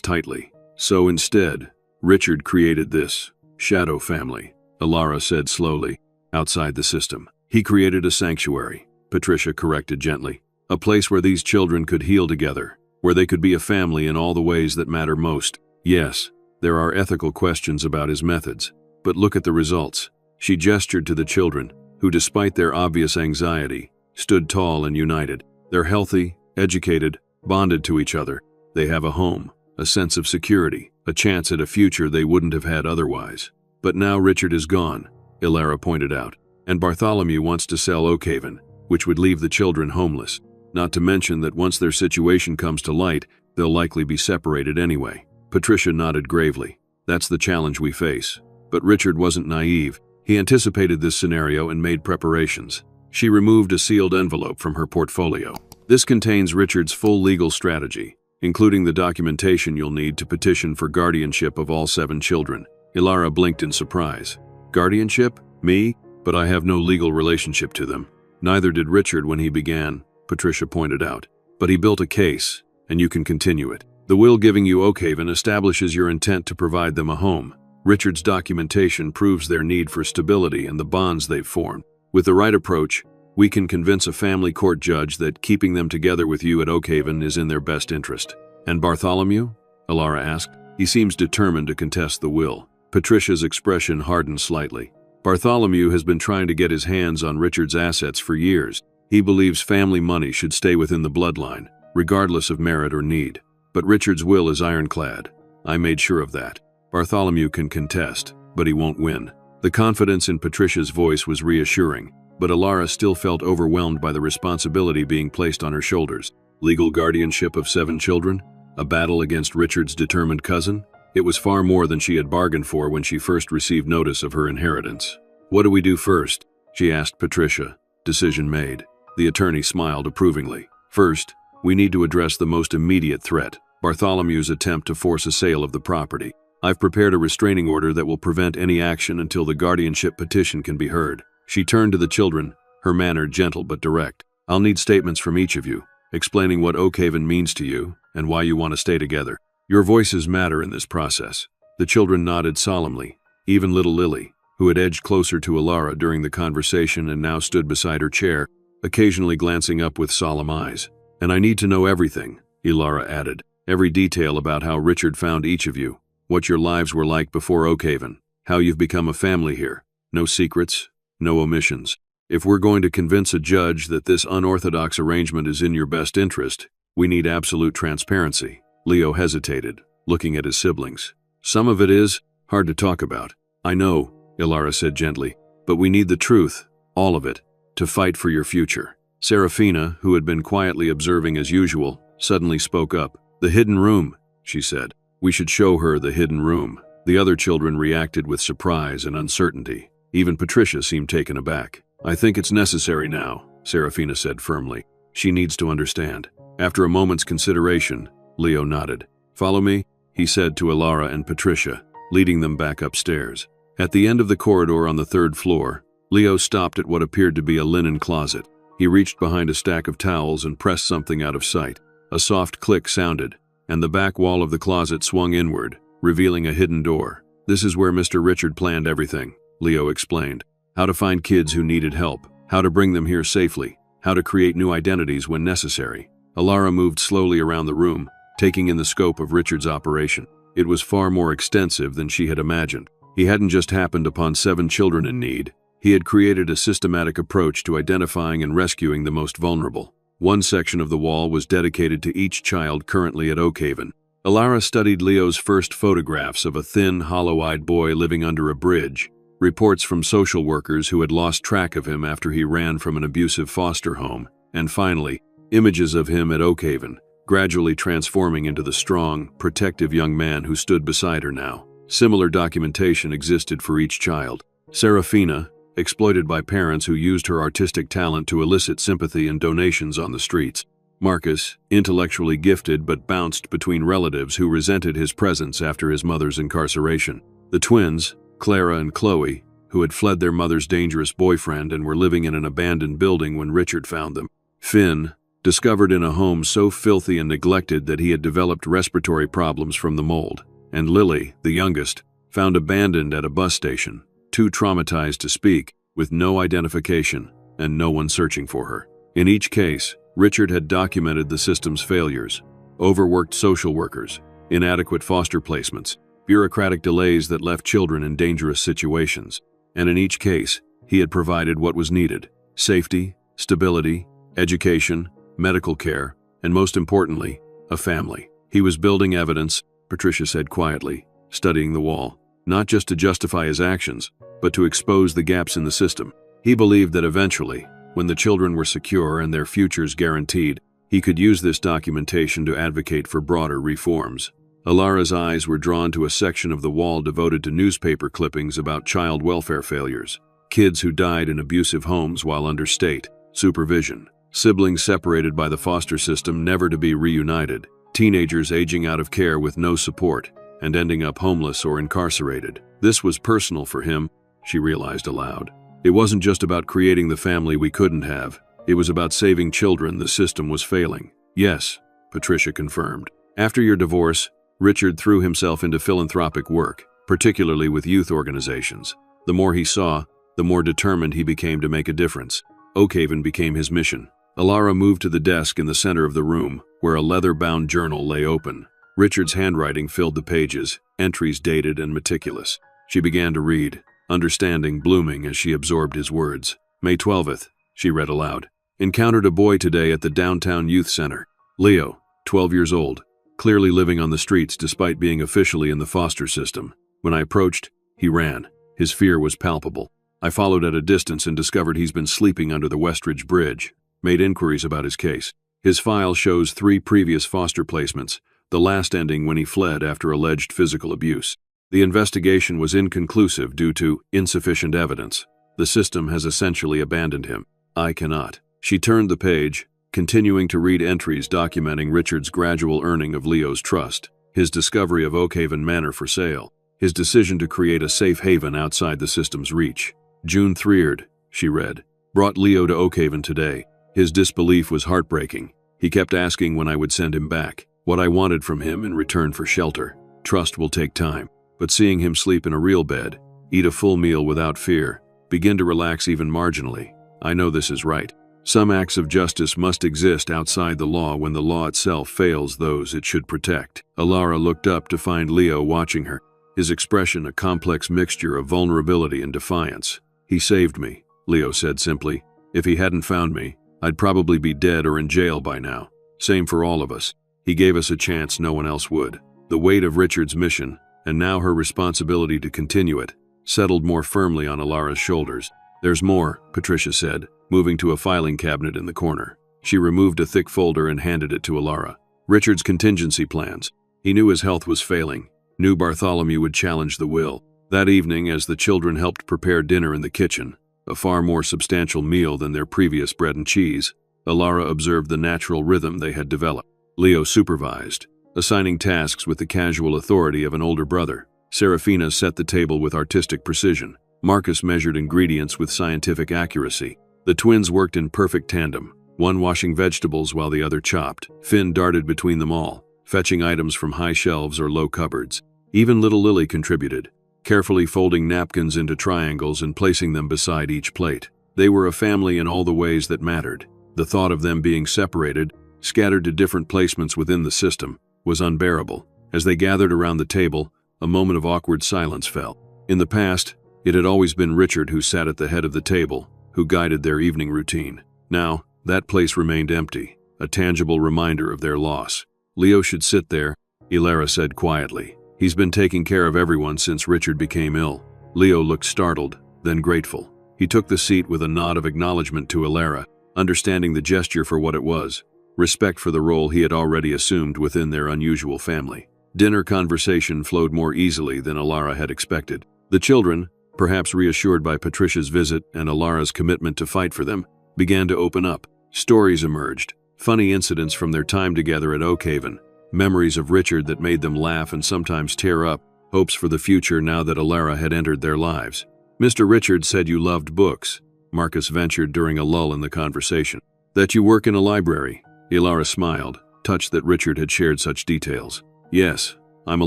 tightly. So instead, Richard created this shadow family, Ilara said slowly, outside the system. He created a sanctuary, Patricia corrected gently. A place where these children could heal together, where they could be a family in all the ways that matter most. Yes, there are ethical questions about his methods, but look at the results. She gestured to the children, who despite their obvious anxiety, stood tall and united. They're healthy, educated, bonded to each other. They have a home, a sense of security, a chance at a future they wouldn't have had otherwise. But now Richard is gone, Ilara pointed out, and Bartholomew wants to sell Oakhaven, which would leave the children homeless. Not to mention that once their situation comes to light, they'll likely be separated anyway. Patricia nodded gravely. That's the challenge we face. But Richard wasn't naive. He anticipated this scenario and made preparations. She removed a sealed envelope from her portfolio. This contains Richard's full legal strategy, including the documentation you'll need to petition for guardianship of all 7 children. Ilara blinked in surprise. Guardianship? Me? But I have no legal relationship to them. Neither did Richard when he began, Patricia pointed out. But he built a case, and you can continue it. The will giving you Oakhaven establishes your intent to provide them a home. Richard's documentation proves their need for stability and the bonds they've formed. With the right approach, we can convince a family court judge that keeping them together with you at Oakhaven is in their best interest. And Bartholomew? Ilara asked. He seems determined to contest the will. Patricia's expression hardened slightly. Bartholomew has been trying to get his hands on Richard's assets for years. He believes family money should stay within the bloodline, regardless of merit or need. But Richard's will is ironclad. I made sure of that. Bartholomew can contest, but he won't win. The confidence in Patricia's voice was reassuring, but Ilara still felt overwhelmed by the responsibility being placed on her shoulders. Legal guardianship of 7 children? A battle against Richard's determined cousin? It was far more than she had bargained for when she first received notice of her inheritance. What do we do first? She asked Patricia. Decision made. The attorney smiled approvingly. First, we need to address the most immediate threat, Bartholomew's attempt to force a sale of the property. I've prepared a restraining order that will prevent any action until the guardianship petition can be heard. She turned to the children, her manner gentle but direct. I'll need statements from each of you, explaining what Oakhaven means to you and why you want to stay together. Your voices matter in this process. The children nodded solemnly, even little Lily, who had edged closer to Ilara during the conversation and now stood beside her chair, occasionally glancing up with solemn eyes. And I need to know everything, Ilara added. Every detail about how Richard found each of you, what your lives were like before Oakhaven, how you've become a family here. No secrets, no omissions. If we're going to convince a judge that this unorthodox arrangement is in your best interest, we need absolute transparency. Leo hesitated, looking at his siblings. Some of it is hard to talk about. I know, Ilara said gently, but we need the truth, all of it, to fight for your future. Serafina, who had been quietly observing as usual, suddenly spoke up. The hidden room, she said. We should show her the hidden room. The other children reacted with surprise and uncertainty. Even Patricia seemed taken aback. I think it's necessary now, Serafina said firmly. She needs to understand. After a moment's consideration, Leo nodded. Follow me, he said to Ilara and Patricia, leading them back upstairs. At the end of the corridor on the 3rd floor, Leo stopped at what appeared to be a linen closet. He reached behind a stack of towels and pressed something out of sight. A soft click sounded, and the back wall of the closet swung inward, revealing a hidden door. This is where Mr. Richard planned everything, Leo explained. How to find kids who needed help, how to bring them here safely, how to create new identities when necessary. Ilara moved slowly around the room, taking in the scope of Richard's operation. It was far more extensive than she had imagined. He hadn't just happened upon 7 children in need. He had created a systematic approach to identifying and rescuing the most vulnerable. One section of the wall was dedicated to each child currently at Oakhaven. Ilara studied Leo's first photographs of a thin, hollow-eyed boy living under a bridge, reports from social workers who had lost track of him after he ran from an abusive foster home, and finally, images of him at Oakhaven, gradually transforming into the strong, protective young man who stood beside her now. Similar documentation existed for each child. Serafina, exploited by parents who used her artistic talent to elicit sympathy and donations on the streets. Marcus, intellectually gifted but bounced between relatives who resented his presence after his mother's incarceration. The twins, Clara and Chloe, who had fled their mother's dangerous boyfriend and were living in an abandoned building when Richard found them. Finn, discovered in a home so filthy and neglected that he had developed respiratory problems from the mold. And Lily, the youngest, found abandoned at a bus station, too traumatized to speak, with no identification and no one searching for her. In each case, Richard had documented the system's failures: overworked social workers, inadequate foster placements, bureaucratic delays that left children in dangerous situations. And in each case, he had provided what was needed: safety, stability, education, medical care, and most importantly, a family. He was building evidence, Patricia said quietly, studying the wall, not just to justify his actions, but to expose the gaps in the system. He believed that eventually, when the children were secure and their futures guaranteed, he could use this documentation to advocate for broader reforms. Alara's eyes were drawn to a section of the wall devoted to newspaper clippings about child welfare failures: kids who died in abusive homes while under state supervision, siblings separated by the foster system never to be reunited, teenagers aging out of care with no support and ending up homeless or incarcerated. This was personal for him, she realized aloud. It wasn't just about creating the family we couldn't have. It was about saving children the system was failing. Yes, Patricia confirmed. After your divorce, Richard threw himself into philanthropic work, particularly with youth organizations. The more he saw, the more determined he became to make a difference. Oakhaven became his mission. Alara moved to the desk in the center of the room, where a leather-bound journal lay open. Richard's handwriting filled the pages, entries dated and meticulous. She began to read, understanding blooming as she absorbed his words. May 12th, she read aloud. Encountered a boy today at the downtown youth center. Leo, 12 years old, clearly living on the streets despite being officially in the foster system. When I approached, he ran. His fear was palpable. I followed at a distance and discovered he's been sleeping under the Westridge Bridge. Made inquiries about his case. His file shows 3 previous foster placements, the last ending when he fled after alleged physical abuse. The investigation was inconclusive due to insufficient evidence. The system has essentially abandoned him. I cannot. She turned the page, continuing to read entries documenting Richard's gradual earning of Leo's trust, his discovery of Oakhaven Manor for sale, his decision to create a safe haven outside the system's reach. June 3rd, she read, brought Leo to Oakhaven today. His disbelief was heartbreaking. He kept asking when I would send him back, what I wanted from him in return for shelter. Trust will take time, but seeing him sleep in a real bed, eat a full meal without fear, begin to relax even marginally, I know this is right. Some acts of justice must exist outside the law when the law itself fails those it should protect. Alara looked up to find Leo watching her, his expression a complex mixture of vulnerability and defiance. He saved me, Leo said simply. If he hadn't found me, I'd probably be dead or in jail by now. Same for all of us. He gave us a chance no one else would. The weight of Richard's mission, and now her responsibility to continue it, settled more firmly on Alara's shoulders. There's more, Patricia said, moving to a filing cabinet in the corner. She removed a thick folder and handed it to Alara. Richard's contingency plans. He knew his health was failing. Knew Bartholomew would challenge the will. That evening, as the children helped prepare dinner in the kitchen, a far more substantial meal than their previous bread and cheese, Alara observed the natural rhythm they had developed. Leo supervised, assigning tasks with the casual authority of an older brother. Serafina set the table with artistic precision. Marcus measured ingredients with scientific accuracy. The twins worked in perfect tandem, one washing vegetables while the other chopped. Finn darted between them all, fetching items from high shelves or low cupboards. Even little Lily contributed, carefully folding napkins into triangles and placing them beside each plate. They were a family in all the ways that mattered. The thought of them being separated, scattered to different placements within the system, was unbearable. As they gathered around the table, a moment of awkward silence fell. In the past, it had always been Richard who sat at the head of the table, who guided their evening routine. Now, that place remained empty, a tangible reminder of their loss. Leo should sit there, Alara said quietly. He's been taking care of everyone since Richard became ill. Leo looked startled, then grateful. He took the seat with a nod of acknowledgement to Alara, understanding the gesture for what it was, respect for the role he had already assumed within their unusual family. Dinner conversation flowed more easily than Alara had expected. The children, perhaps reassured by Patricia's visit and Alara's commitment to fight for them, began to open up. Stories emerged, funny incidents from their time together at Oakhaven, memories of Richard that made them laugh and sometimes tear up, hopes for the future now that Alara had entered their lives. Mr. Richard said you loved books, Marcus ventured during a lull in the conversation. That you work in a library, Ilara smiled, touched that Richard had shared such details. Yes, I'm a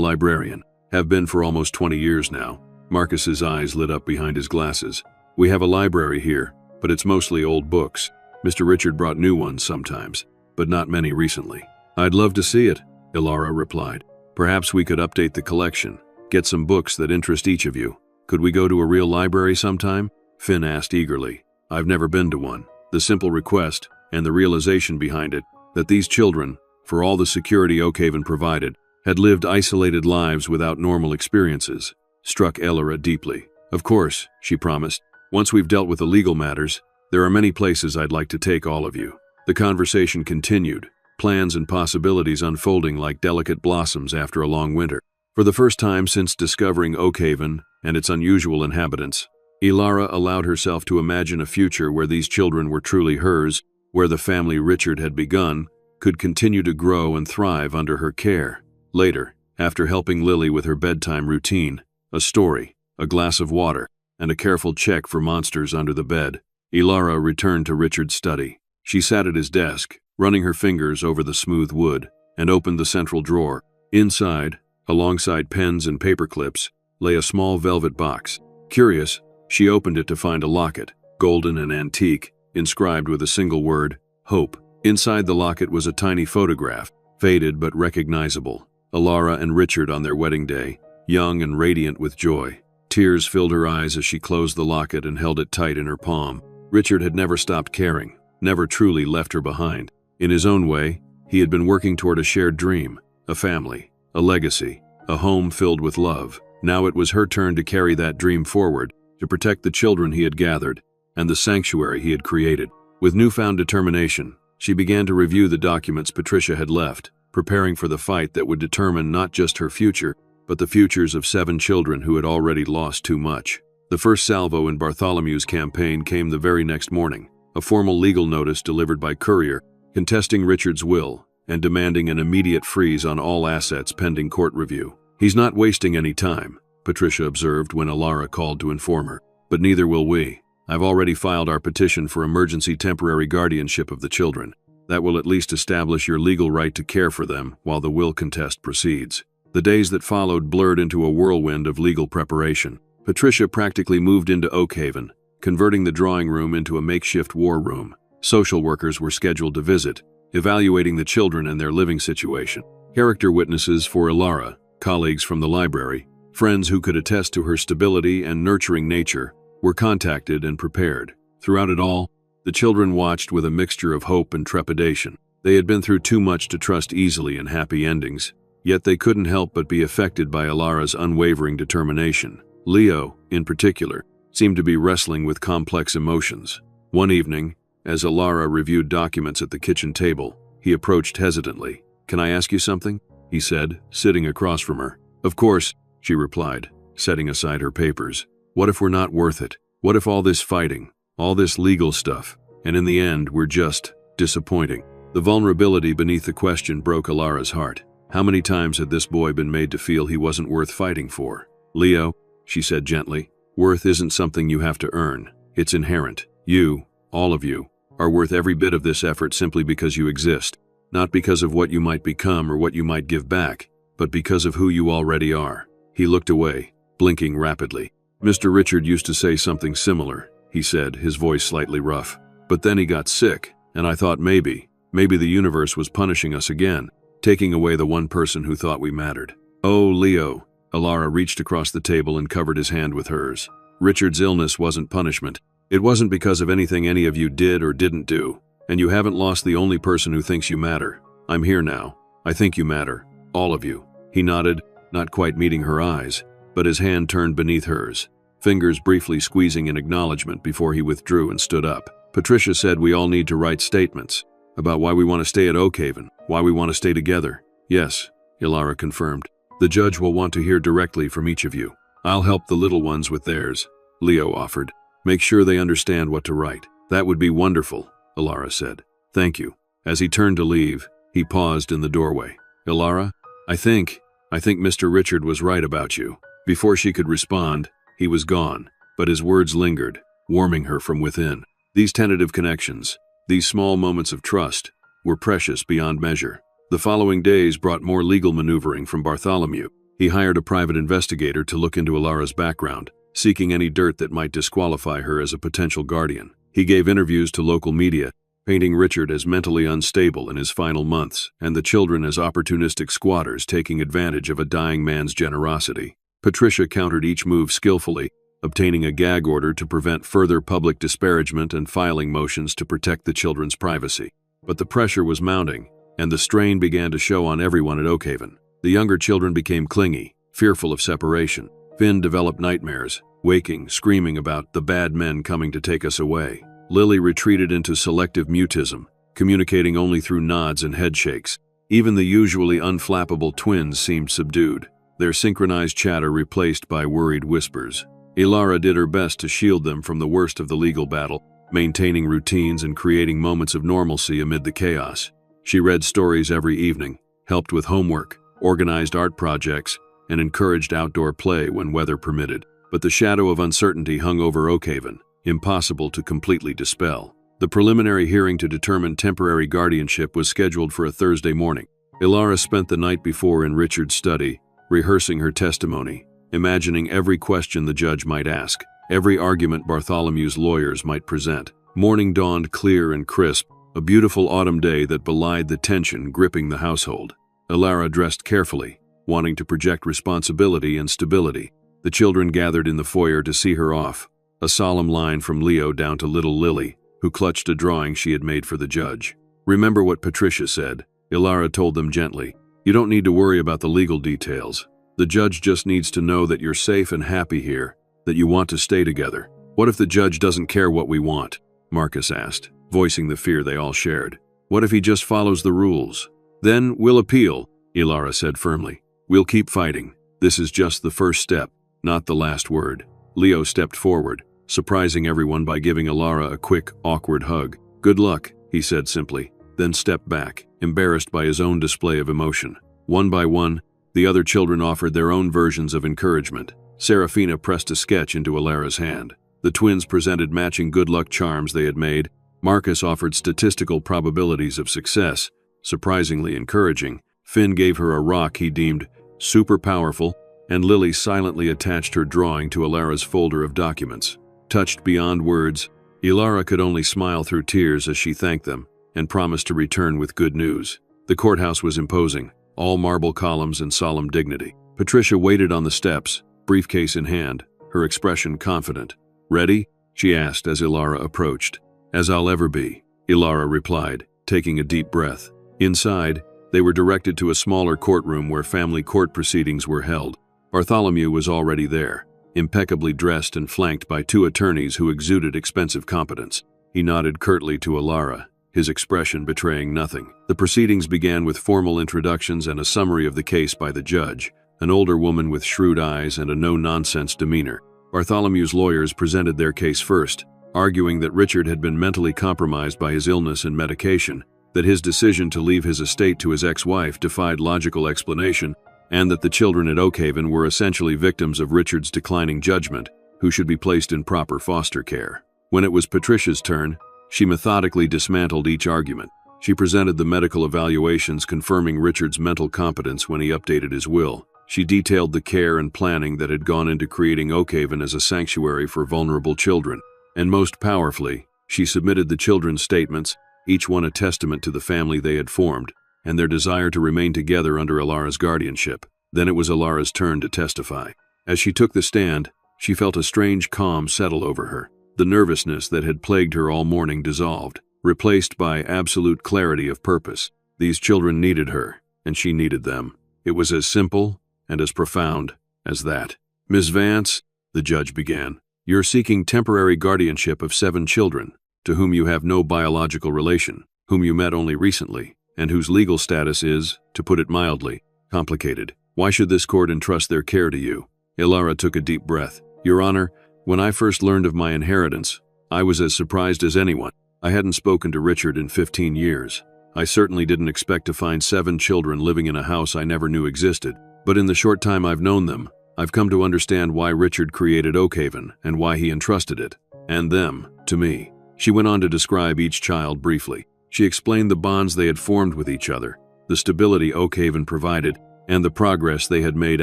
librarian. Have been for almost 20 years now. Marcus's eyes lit up behind his glasses. We have a library here, but it's mostly old books. Mr. Richard brought new ones sometimes, but not many recently. I'd love to see it, Ilara replied. Perhaps we could update the collection, get some books that interest each of you. Could we go to a real library sometime? Finn asked eagerly. I've never been to one. The simple request, and the realization behind it, that these children, for all the security Oakhaven provided, had lived isolated lives without normal experiences, struck Ilara deeply. Of course, she promised. Once we've dealt with the legal matters, there are many places I'd like to take all of you. The conversation continued, plans and possibilities unfolding like delicate blossoms after a long winter. For the first time since discovering Oakhaven and its unusual inhabitants, Ilara allowed herself to imagine a future where these children were truly hers, where the family Richard had begun could continue to grow and thrive under her care. Later, after helping Lily with her bedtime routine, a story, a glass of water, and a careful check for monsters under the bed, Ilara returned to Richard's study. She sat at his desk, running her fingers over the smooth wood, and opened the central drawer. Inside, alongside pens and paper clips, lay a small velvet box. Curious, she opened it to find a locket, golden and antique, inscribed with a single word, Hope. Inside the locket was a tiny photograph, faded but recognizable. Ilara and Richard on their wedding day, young and radiant with joy. Tears filled her eyes as she closed the locket and held it tight in her palm. Richard had never stopped caring, never truly left her behind. In his own way, he had been working toward a shared dream, a family, a legacy, a home filled with love. Now it was her turn to carry that dream forward, to protect the children he had gathered, and the sanctuary he had created. With newfound determination, she began to review the documents Patricia had left, preparing for the fight that would determine not just her future, but the futures of 7 children who had already lost too much. The first salvo in Bartholomew's campaign came the very next morning, a formal legal notice delivered by courier, contesting Richard's will and demanding an immediate freeze on all assets pending court review. He's not wasting any time, Patricia observed when Ilara called to inform her. But neither will we. I've already filed our petition for emergency temporary guardianship of the children. That will at least establish your legal right to care for them while the will contest proceeds. The days that followed blurred into a whirlwind of legal preparation. Patricia practically moved into Oakhaven, converting the drawing room into a makeshift war room. Social workers were scheduled to visit, evaluating the children and their living situation. Character witnesses for Ilara, colleagues from the library, friends who could attest to her stability and nurturing nature, were contacted and prepared. Throughout it all, the children watched with a mixture of hope and trepidation. They had been through too much to trust easily in happy endings, yet they couldn't help but be affected by Ilara's unwavering determination. Leo, in particular, seemed to be wrestling with complex emotions. One evening, as Ilara reviewed documents at the kitchen table, he approached hesitantly. "Can I ask you something?" he said, sitting across from her. "Of course," she replied, setting aside her papers. "What if we're not worth it? What if all this fighting, all this legal stuff, and in the end we're just disappointing?" The vulnerability beneath the question broke Ilara's heart. How many times had this boy been made to feel he wasn't worth fighting for? "Leo," she said gently, "worth isn't something you have to earn. It's inherent. You, all of you, are worth every bit of this effort simply because you exist. Not because of what you might become or what you might give back, but because of who you already are." He looked away, blinking rapidly. "Mr. Richard used to say something similar," he said, his voice slightly rough. "But then he got sick, and I thought maybe the universe was punishing us again, taking away the one person who thought we mattered." "Oh, Leo." Ilara reached across the table and covered his hand with hers. "Richard's illness wasn't punishment. It wasn't because of anything any of you did or didn't do. And you haven't lost the only person who thinks you matter. I'm here now. I think you matter. All of you." He nodded, not quite meeting her eyes, but his hand turned beneath hers, fingers briefly squeezing in acknowledgement before he withdrew and stood up. "Patricia said we all need to write statements about why we want to stay at Oakhaven, why we want to stay together." "Yes," Ilara confirmed. "The judge will want to hear directly from each of you. I'll help the little ones with theirs," Leo offered. "Make sure they understand what to write." "That would be wonderful," Ilara said. "Thank you." As he turned to leave, he paused in the doorway. "Ilara, I think Mr. Richard was right about you." Before she could respond, he was gone, but his words lingered, warming her from within. These tentative connections, these small moments of trust, were precious beyond measure. The following days brought more legal maneuvering from Bartholomew. He hired a private investigator to look into Ilara's background, seeking any dirt that might disqualify her as a potential guardian. He gave interviews to local media, painting Richard as mentally unstable in his final months, and the children as opportunistic squatters taking advantage of a dying man's generosity. Patricia countered each move skillfully, obtaining a gag order to prevent further public disparagement and filing motions to protect the children's privacy. But the pressure was mounting, and the strain began to show on everyone at Oakhaven. The younger children became clingy, fearful of separation. Finn developed nightmares, waking, screaming about the bad men coming to take us away. Lily retreated into selective mutism, communicating only through nods and headshakes. Even the usually unflappable twins seemed subdued, their synchronized chatter replaced by worried whispers. Ilara did her best to shield them from the worst of the legal battle, maintaining routines and creating moments of normalcy amid the chaos. She read stories every evening, helped with homework, organized art projects, and encouraged outdoor play when weather permitted. But the shadow of uncertainty hung over Oakhaven, impossible to completely dispel. The preliminary hearing to determine temporary guardianship was scheduled for a Thursday morning. Ilara spent the night before in Richard's study, rehearsing her testimony, imagining every question the judge might ask, every argument Bartholomew's lawyers might present. Morning dawned clear and crisp, a beautiful autumn day that belied the tension gripping the household. Ilara dressed carefully, wanting to project responsibility and stability. The children gathered in the foyer to see her off, a solemn line from Leo down to little Lily, who clutched a drawing she had made for the judge. "Remember what Patricia said," Ilara told them gently. "You don't need to worry about the legal details. The judge just needs to know that you're safe and happy here, that you want to stay together." "What if the judge doesn't care what we want?" Marcus asked, voicing the fear they all shared. "What if he just follows the rules?" "Then we'll appeal," Ilara said firmly. "We'll keep fighting. This is just the first step, not the last word." Leo stepped forward, surprising everyone by giving Ilara a quick, awkward hug. "Good luck," he said simply, then stepped back, embarrassed by his own display of emotion. One by one, the other children offered their own versions of encouragement. Serafina pressed a sketch into Ilara's hand. The twins presented matching good luck charms they had made. Marcus offered statistical probabilities of success, surprisingly encouraging. Finn gave her a rock he deemed super powerful, and Lily silently attached her drawing to Ilara's folder of documents. Touched beyond words, Ilara could only smile through tears as she thanked them and promised to return with good news. The courthouse was imposing, all marble columns and solemn dignity. Patricia waited on the steps, briefcase in hand, her expression confident. "Ready?" she asked as Ilara approached. "As I'll ever be," Ilara replied, taking a deep breath. Inside, they were directed to a smaller courtroom where family court proceedings were held. Bartholomew was already there, impeccably dressed and flanked by two attorneys who exuded expensive competence. He nodded curtly to Ilara, his expression betraying nothing. The proceedings began with formal introductions and a summary of the case by the judge, an older woman with shrewd eyes and a no-nonsense demeanor. Bartholomew's lawyers presented their case first, arguing that Richard had been mentally compromised by his illness and medication, that his decision to leave his estate to his ex-wife defied logical explanation, and that the children at Oakhaven were essentially victims of Richard's declining judgment, who should be placed in proper foster care. When it was Patricia's turn, she methodically dismantled each argument. She presented the medical evaluations confirming Richard's mental competence when he updated his will. She detailed the care and planning that had gone into creating Oakhaven as a sanctuary for vulnerable children. And most powerfully, she submitted the children's statements, each one a testament to the family they had formed, and their desire to remain together under Ilara's guardianship. Then it was Ilara's turn to testify. As she took the stand, she felt a strange calm settle over her. The nervousness that had plagued her all morning dissolved, replaced by absolute clarity of purpose. These children needed her, and she needed them. It was as simple and as profound as that. "Miss Vance," the judge began, "you're seeking temporary guardianship of 7 children, to whom you have no biological relation, whom you met only recently, and whose legal status is, to put it mildly, complicated. Why should this court entrust their care to you?" Ilara took a deep breath. "Your Honor, when I first learned of my inheritance, I was as surprised as anyone. I hadn't spoken to Richard in 15 years. I certainly didn't expect to find 7 children living in a house I never knew existed. But in the short time I've known them, I've come to understand why Richard created Oakhaven and why he entrusted it, and them, to me." She went on to describe each child briefly. She explained the bonds they had formed with each other, the stability Oakhaven provided, and the progress they had made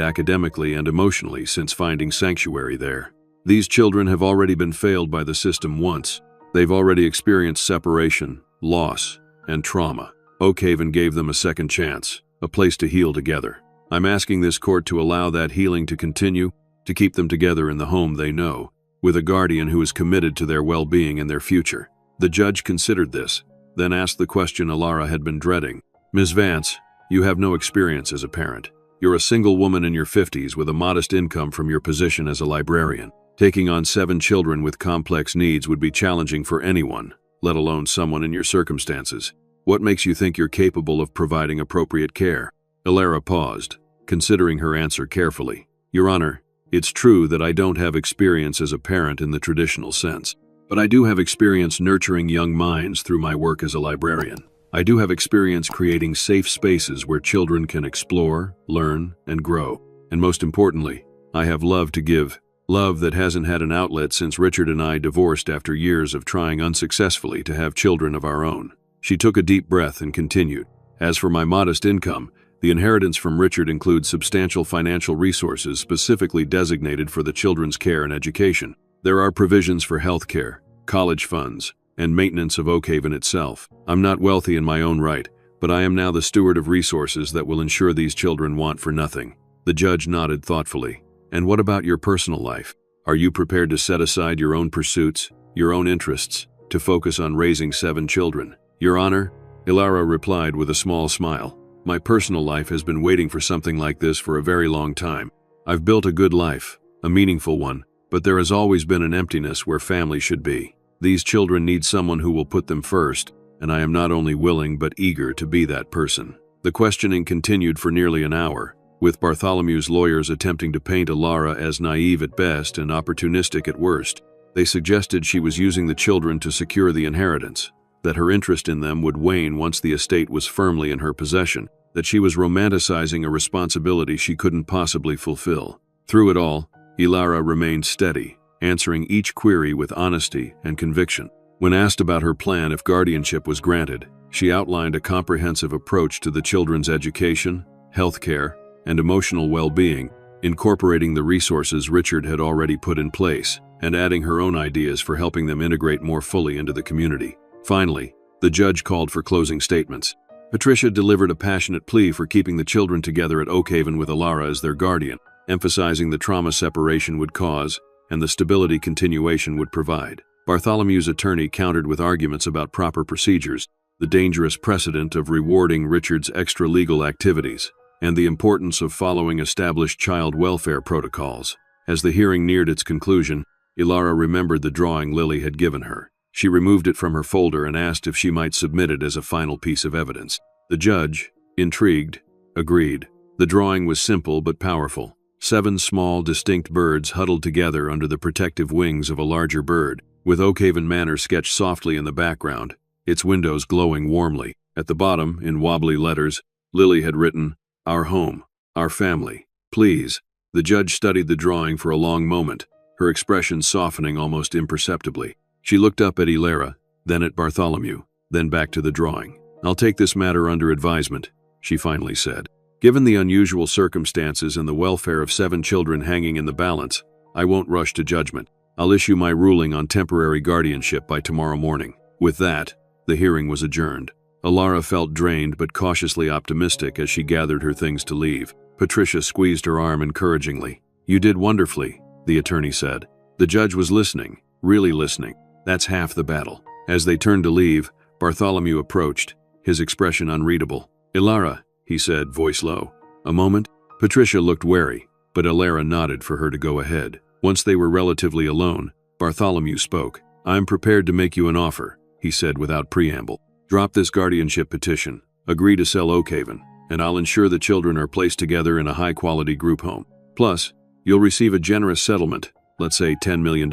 academically and emotionally since finding sanctuary there. These children have already been failed by the system once. They've already experienced separation, loss, and trauma. Oakhaven gave them a second chance, a place to heal together. I'm asking this court to allow that healing to continue, to keep them together in the home they know, with a guardian who is committed to their well-being and their future. The judge considered this, then asked the question Alara had been dreading. Ms. Vance, you have no experience as a parent. You're a single woman in your 50s with a modest income from your position as a librarian. Taking on 7 children with complex needs would be challenging for anyone, let alone someone in your circumstances. What makes you think you're capable of providing appropriate care? Alara paused, considering her answer carefully. Your Honor, it's true that I don't have experience as a parent in the traditional sense, but I do have experience nurturing young minds through my work as a librarian. I do have experience creating safe spaces where children can explore, learn, and grow. And most importantly, I have love to give, love that hasn't had an outlet since Richard and I divorced after years of trying unsuccessfully to have children of our own. She took a deep breath and continued. As for my modest income, the inheritance from Richard includes substantial financial resources specifically designated for the children's care and education. There are provisions for health care, college funds, and maintenance of Oakhaven itself. I'm not wealthy in my own right, but I am now the steward of resources that will ensure these children want for nothing. The judge nodded thoughtfully. And what about your personal life? Are you prepared to set aside your own pursuits, your own interests, to focus on raising 7 children? Your Honor, Alara replied with a small smile. My personal life has been waiting for something like this for a very long time. I've built a good life, a meaningful one, but there has always been an emptiness where family should be. These children need someone who will put them first, and I am not only willing but eager to be that person. The questioning continued for nearly an hour, with Bartholomew's lawyers attempting to paint Alara as naive at best and opportunistic at worst. They suggested she was using the children to secure the inheritance, that her interest in them would wane once the estate was firmly in her possession, that she was romanticizing a responsibility she couldn't possibly fulfill. Through it all, Alara remained steady, answering each query with honesty and conviction. When asked about her plan if guardianship was granted, she outlined a comprehensive approach to the children's education, health care, and emotional well-being, incorporating the resources Richard had already put in place, and adding her own ideas for helping them integrate more fully into the community. Finally, the judge called for closing statements. Patricia delivered a passionate plea for keeping the children together at Oakhaven with Alara as their guardian, emphasizing the trauma separation would cause and the stability continuation would provide. Bartholomew's attorney countered with arguments about proper procedures, the dangerous precedent of rewarding Richard's extra-legal activities, and the importance of following established child welfare protocols. As the hearing neared its conclusion, Alara remembered the drawing Lily had given her. She removed it from her folder and asked if she might submit it as a final piece of evidence. The judge, intrigued, agreed. The drawing was simple but powerful. 7 small, distinct birds huddled together under the protective wings of a larger bird, with Oakhaven Manor sketched softly in the background, its windows glowing warmly. At the bottom, in wobbly letters, Lily had written, "Our home, our family, please." The judge studied the drawing for a long moment, her expression softening almost imperceptibly. She looked up at Alara, then at Bartholomew, then back to the drawing. "I'll take this matter under advisement," she finally said. "Given the unusual circumstances and the welfare of 7 children hanging in the balance, I won't rush to judgment. I'll issue my ruling on temporary guardianship by tomorrow morning." With that, the hearing was adjourned. Alara felt drained but cautiously optimistic as she gathered her things to leave. Patricia squeezed her arm encouragingly. "You did wonderfully," the attorney said. The judge was listening, really listening. That's half the battle. As they turned to leave, Bartholomew approached, his expression unreadable. "Alara," he said, voice low. "A moment?" Patricia looked wary, but Alara nodded for her to go ahead. Once they were relatively alone, Bartholomew spoke. "I'm prepared to make you an offer," he said without preamble. "Drop this guardianship petition, agree to sell Oakhaven, and I'll ensure the children are placed together in a high-quality group home. Plus, you'll receive a generous settlement, let's say $10 million.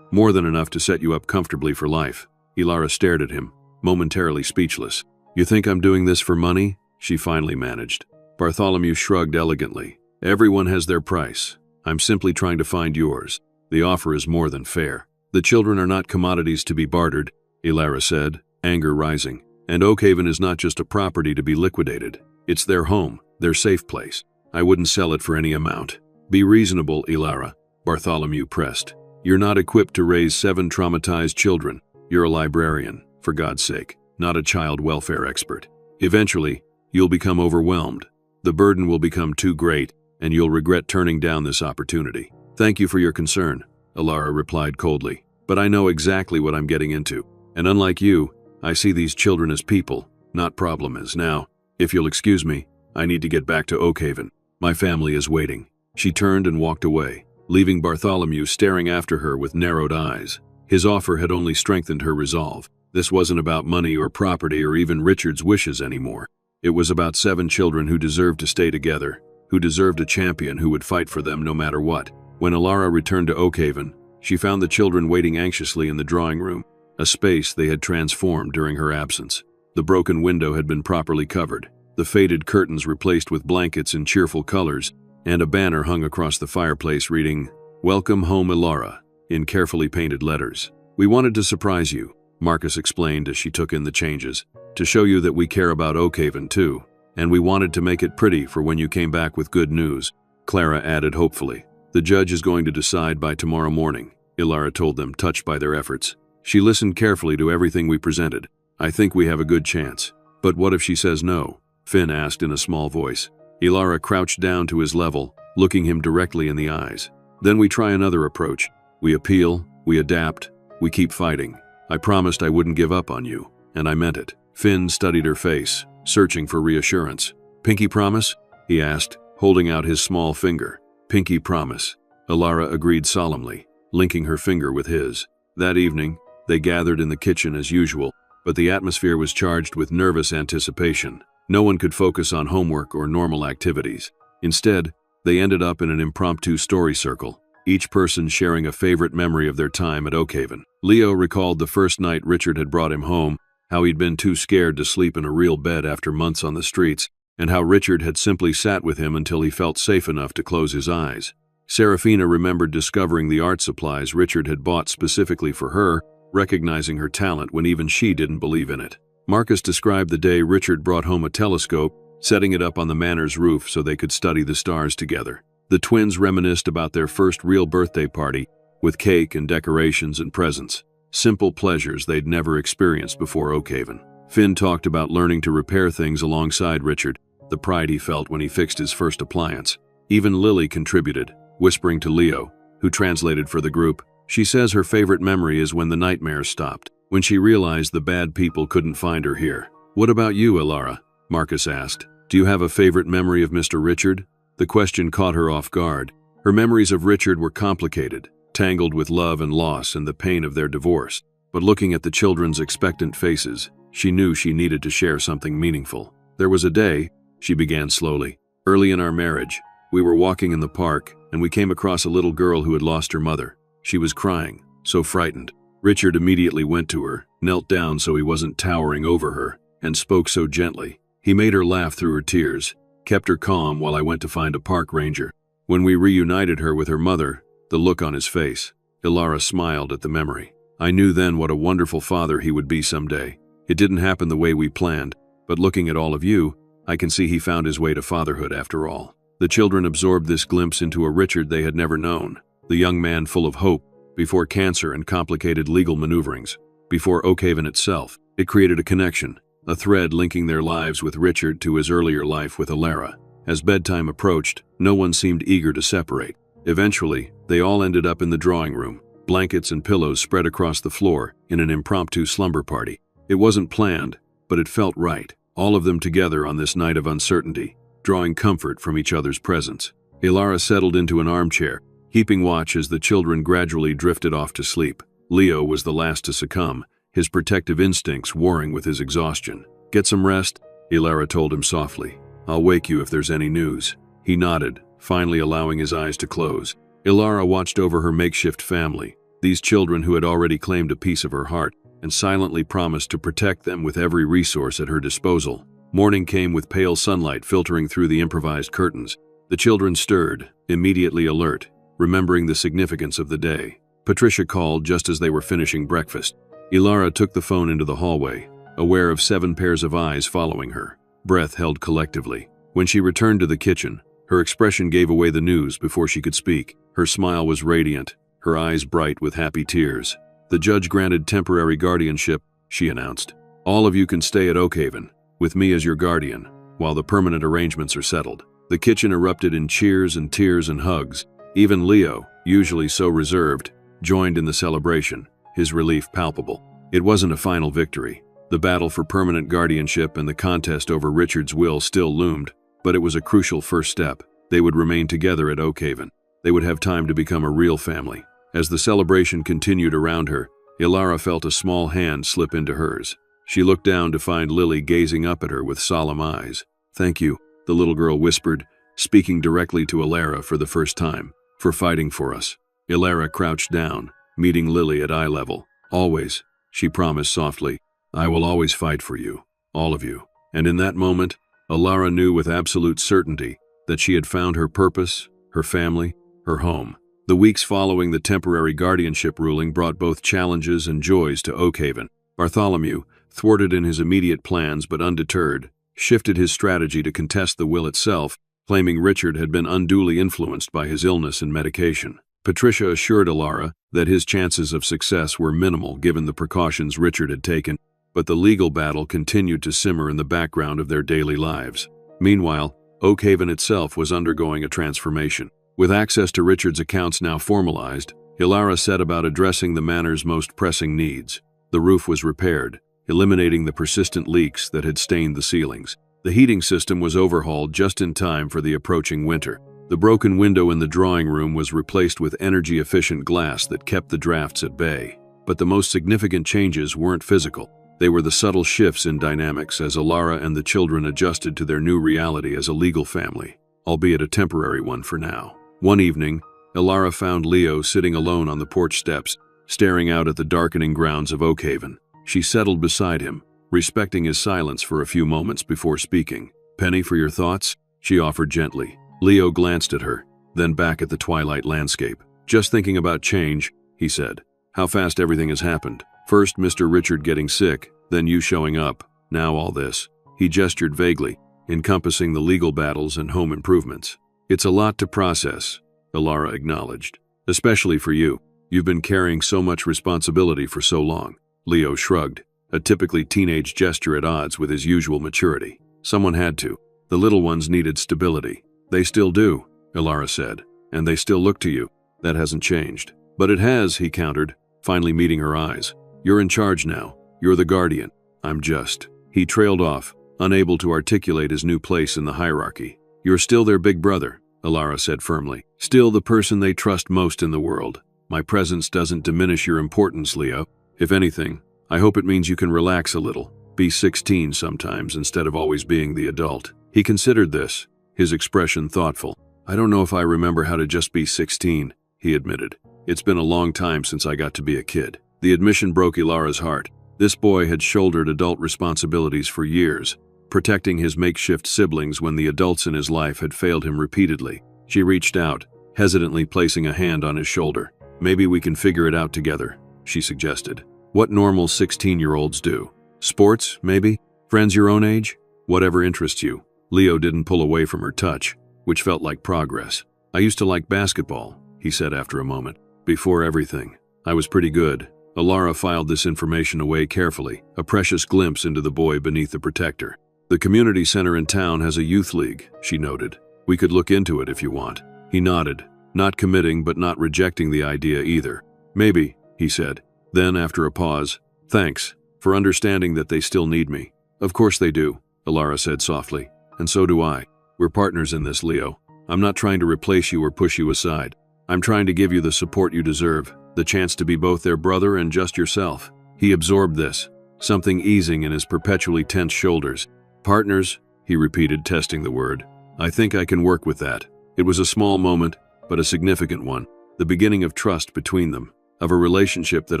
More than enough to set you up comfortably for life." Alara stared at him, momentarily speechless. "You think I'm doing this for money?" she finally managed. Bartholomew shrugged elegantly. "Everyone has their price. I'm simply trying to find yours. The offer is more than fair." "The children are not commodities to be bartered," Alara said, anger rising. And Oakhaven is not just a property to be liquidated. It's their home, their safe place. I wouldn't sell it for any amount. Be reasonable, Ilara, Bartholomew pressed. You're not equipped to raise 7 traumatized children. You're a librarian, for God's sake, not a child welfare expert. Eventually, you'll become overwhelmed. The burden will become too great, and you'll regret turning down this opportunity. Thank you for your concern, Ilara replied coldly. But I know exactly what I'm getting into. And unlike you, I see these children as people, not problems. Now, if you'll excuse me, I need to get back to Oakhaven. My family is waiting. She turned and walked away, leaving Bartholomew staring after her with narrowed eyes. His offer had only strengthened her resolve. This wasn't about money or property or even Richard's wishes anymore. It was about 7 children who deserved to stay together, who deserved a champion who would fight for them no matter what. When Ilara returned to Oakhaven, she found the children waiting anxiously in the drawing room, a space they had transformed during her absence. The broken window had been properly covered, the faded curtains replaced with blankets in cheerful colors, and a banner hung across the fireplace reading, "Welcome home, Ilara," in carefully painted letters. "We wanted to surprise you," Marcus explained as she took in the changes, "to show you that we care about Oakhaven too, and we wanted to make it pretty for when you came back with good news," Clara added hopefully. "The judge is going to decide by tomorrow morning," Ilara told them, touched by their efforts. She listened carefully to everything we presented. "I think we have a good chance." "But what if she says no?" Finn asked in a small voice. Ilara crouched down to his level, looking him directly in the eyes. "Then we try another approach. We appeal, we adapt, we keep fighting. I promised I wouldn't give up on you, and I meant it." Finn studied her face, searching for reassurance. "Pinky promise?" he asked, holding out his small finger. "Pinky promise." Ilara agreed solemnly, linking her finger with his. That evening, they gathered in the kitchen as usual, but the atmosphere was charged with nervous anticipation. No one could focus on homework or normal activities. Instead, they ended up in an impromptu story circle, each person sharing a favorite memory of their time at Oakhaven. Leo recalled the first night Richard had brought him home, how he'd been too scared to sleep in a real bed after months on the streets, and how Richard had simply sat with him until he felt safe enough to close his eyes. Serafina remembered discovering the art supplies Richard had bought specifically for her, recognizing her talent when even she didn't believe in it. Marcus described the day Richard brought home a telescope, setting it up on the manor's roof so they could study the stars together. The twins reminisced about their first real birthday party, with cake and decorations and presents. Simple pleasures they'd never experienced before Oakhaven. Finn talked about learning to repair things alongside Richard, the pride he felt when he fixed his first appliance. Even Lily contributed, whispering to Leo, who translated for the group. She says her favorite memory is when the nightmares stopped, when she realized the bad people couldn't find her here. "What about you, Ilara?" Marcus asked. "Do you have a favorite memory of Mr. Richard?" The question caught her off guard. Her memories of Richard were complicated, tangled with love and loss and the pain of their divorce. But looking at the children's expectant faces, she knew she needed to share something meaningful. "There was a day," she began slowly, "early in our marriage. We were walking in the park, and we came across a little girl who had lost her mother. She was crying, so frightened. Richard immediately went to her, knelt down so he wasn't towering over her, and spoke so gently. He made her laugh through her tears, kept her calm while I went to find a park ranger. When we reunited her with her mother, the look on his face." Ilara smiled at the memory. "I knew then what a wonderful father he would be someday. It didn't happen the way we planned, but looking at all of you, I can see he found his way to fatherhood after all." The children absorbed this glimpse into a Richard they had never known, the young man full of hope, before cancer and complicated legal maneuverings, before Oakhaven itself. It created a connection, a thread linking their lives with Richard to his earlier life with Ilara. As bedtime approached, no one seemed eager to separate. Eventually, they all ended up in the drawing room, blankets and pillows spread across the floor in an impromptu slumber party. It wasn't planned, but it felt right, all of them together on this night of uncertainty, drawing comfort from each other's presence. Ilara settled into an armchair, keeping watch as the children gradually drifted off to sleep. Leo was the last to succumb, his protective instincts warring with his exhaustion. "Get some rest," Ilara told him softly. "I'll wake you if there's any news." He nodded, finally allowing his eyes to close. Ilara watched over her makeshift family, these children who had already claimed a piece of her heart, and silently promised to protect them with every resource at her disposal. Morning came with pale sunlight filtering through the improvised curtains. The children stirred, immediately alert, remembering the significance of the day. Patricia called just as they were finishing breakfast. Ilara took the phone into the hallway. aware of 7 pairs of eyes following her, breath held collectively. When she returned to the kitchen, her expression gave away the news before she could speak. Her smile was radiant, her eyes bright with happy tears. "The judge granted temporary guardianship," she announced. "All of you can stay at Oakhaven, with me as your guardian, while the permanent arrangements are settled." The kitchen erupted in cheers and tears and hugs. Even Leo, usually so reserved, joined in the celebration, his relief palpable. It wasn't a final victory. The battle for permanent guardianship and the contest over Richard's will still loomed, but it was a crucial first step. They would remain together at Oakhaven. They would have time to become a real family. As the celebration continued around her, Ilara felt a small hand slip into hers. She looked down to find Lily gazing up at her with solemn eyes. "Thank you," the little girl whispered, speaking directly to Ilara for the first time, "for fighting for us." Ilara crouched down, meeting Lily at eye level. "Always," she promised softly, "I will always fight for you, all of you." And in that moment, Ilara knew with absolute certainty that she had found her purpose, her family, her home. The weeks following the temporary guardianship ruling brought both challenges and joys to Oakhaven. Bartholomew, thwarted in his immediate plans but undeterred, shifted his strategy to contest the will itself, claiming Richard had been unduly influenced by his illness and medication. Patricia assured Ilara that his chances of success were minimal given the precautions Richard had taken, but the legal battle continued to simmer in the background of their daily lives. Meanwhile, Oakhaven itself was undergoing a transformation. With access to Richard's accounts now formalized, Ilara set about addressing the manor's most pressing needs. The roof was repaired, eliminating the persistent leaks that had stained the ceilings. The heating system was overhauled just in time for the approaching winter. The broken window in the drawing room was replaced with energy-efficient glass that kept the drafts at bay. But the most significant changes weren't physical. They were the subtle shifts in dynamics as Ilara and the children adjusted to their new reality as a legal family, albeit a temporary one for now. One evening, Ilara found Leo sitting alone on the porch steps, staring out at the darkening grounds of Oakhaven. She settled beside him, respecting his silence for a few moments before speaking. "Penny, for your thoughts?" she offered gently. Leo glanced at her, then back at the twilight landscape. "Just thinking about change," he said. "How fast everything has happened. First Mr. Richard getting sick, then you showing up, now all this." He gestured vaguely, encompassing the legal battles and home improvements. "It's a lot to process," Ilara acknowledged. "Especially for you. You've been carrying so much responsibility for so long." Leo shrugged, a typically teenage gesture at odds with his usual maturity. "Someone had to. The little ones needed stability." "They still do," Ilara said, "and they still look to you. That hasn't changed." "But it has," he countered, finally meeting her eyes. "You're in charge now. You're the guardian. I'm just." He trailed off, unable to articulate his new place in the hierarchy. "You're still their big brother," Ilara said firmly. "Still the person they trust most in the world. My presence doesn't diminish your importance, Leo. If anything, I hope it means you can relax a little. Be 16 sometimes instead of always being the adult." He considered this, his expression thoughtful. "I don't know if I remember how to just be 16, he admitted. "It's been a long time since I got to be a kid." The admission broke Ilara's heart. This boy had shouldered adult responsibilities for years, protecting his makeshift siblings when the adults in his life had failed him repeatedly. She reached out, hesitantly placing a hand on his shoulder. "Maybe we can figure it out together," she suggested. "What normal 16-year-olds do. Sports, maybe? Friends your own age? Whatever interests you." Leo didn't pull away from her touch, which felt like progress. "I used to like basketball," he said after a moment. "Before everything. I was pretty good." Ilara filed this information away carefully, a precious glimpse into the boy beneath the protector. "The community center in town has a youth league," she noted. "We could look into it if you want." He nodded, not committing but not rejecting the idea either. "Maybe," he said. Then, after a pause, "Thanks for understanding that they still need me." "Of course they do," Ilara said softly. "And so do I. We're partners in this, Leo. I'm not trying to replace you or push you aside. I'm trying to give you the support you deserve, the chance to be both their brother and just yourself." He absorbed this, something easing in his perpetually tense shoulders. "Partners," he repeated, testing the word. "I think I can work with that." It was a small moment, but a significant one. The beginning of trust between them, of a relationship that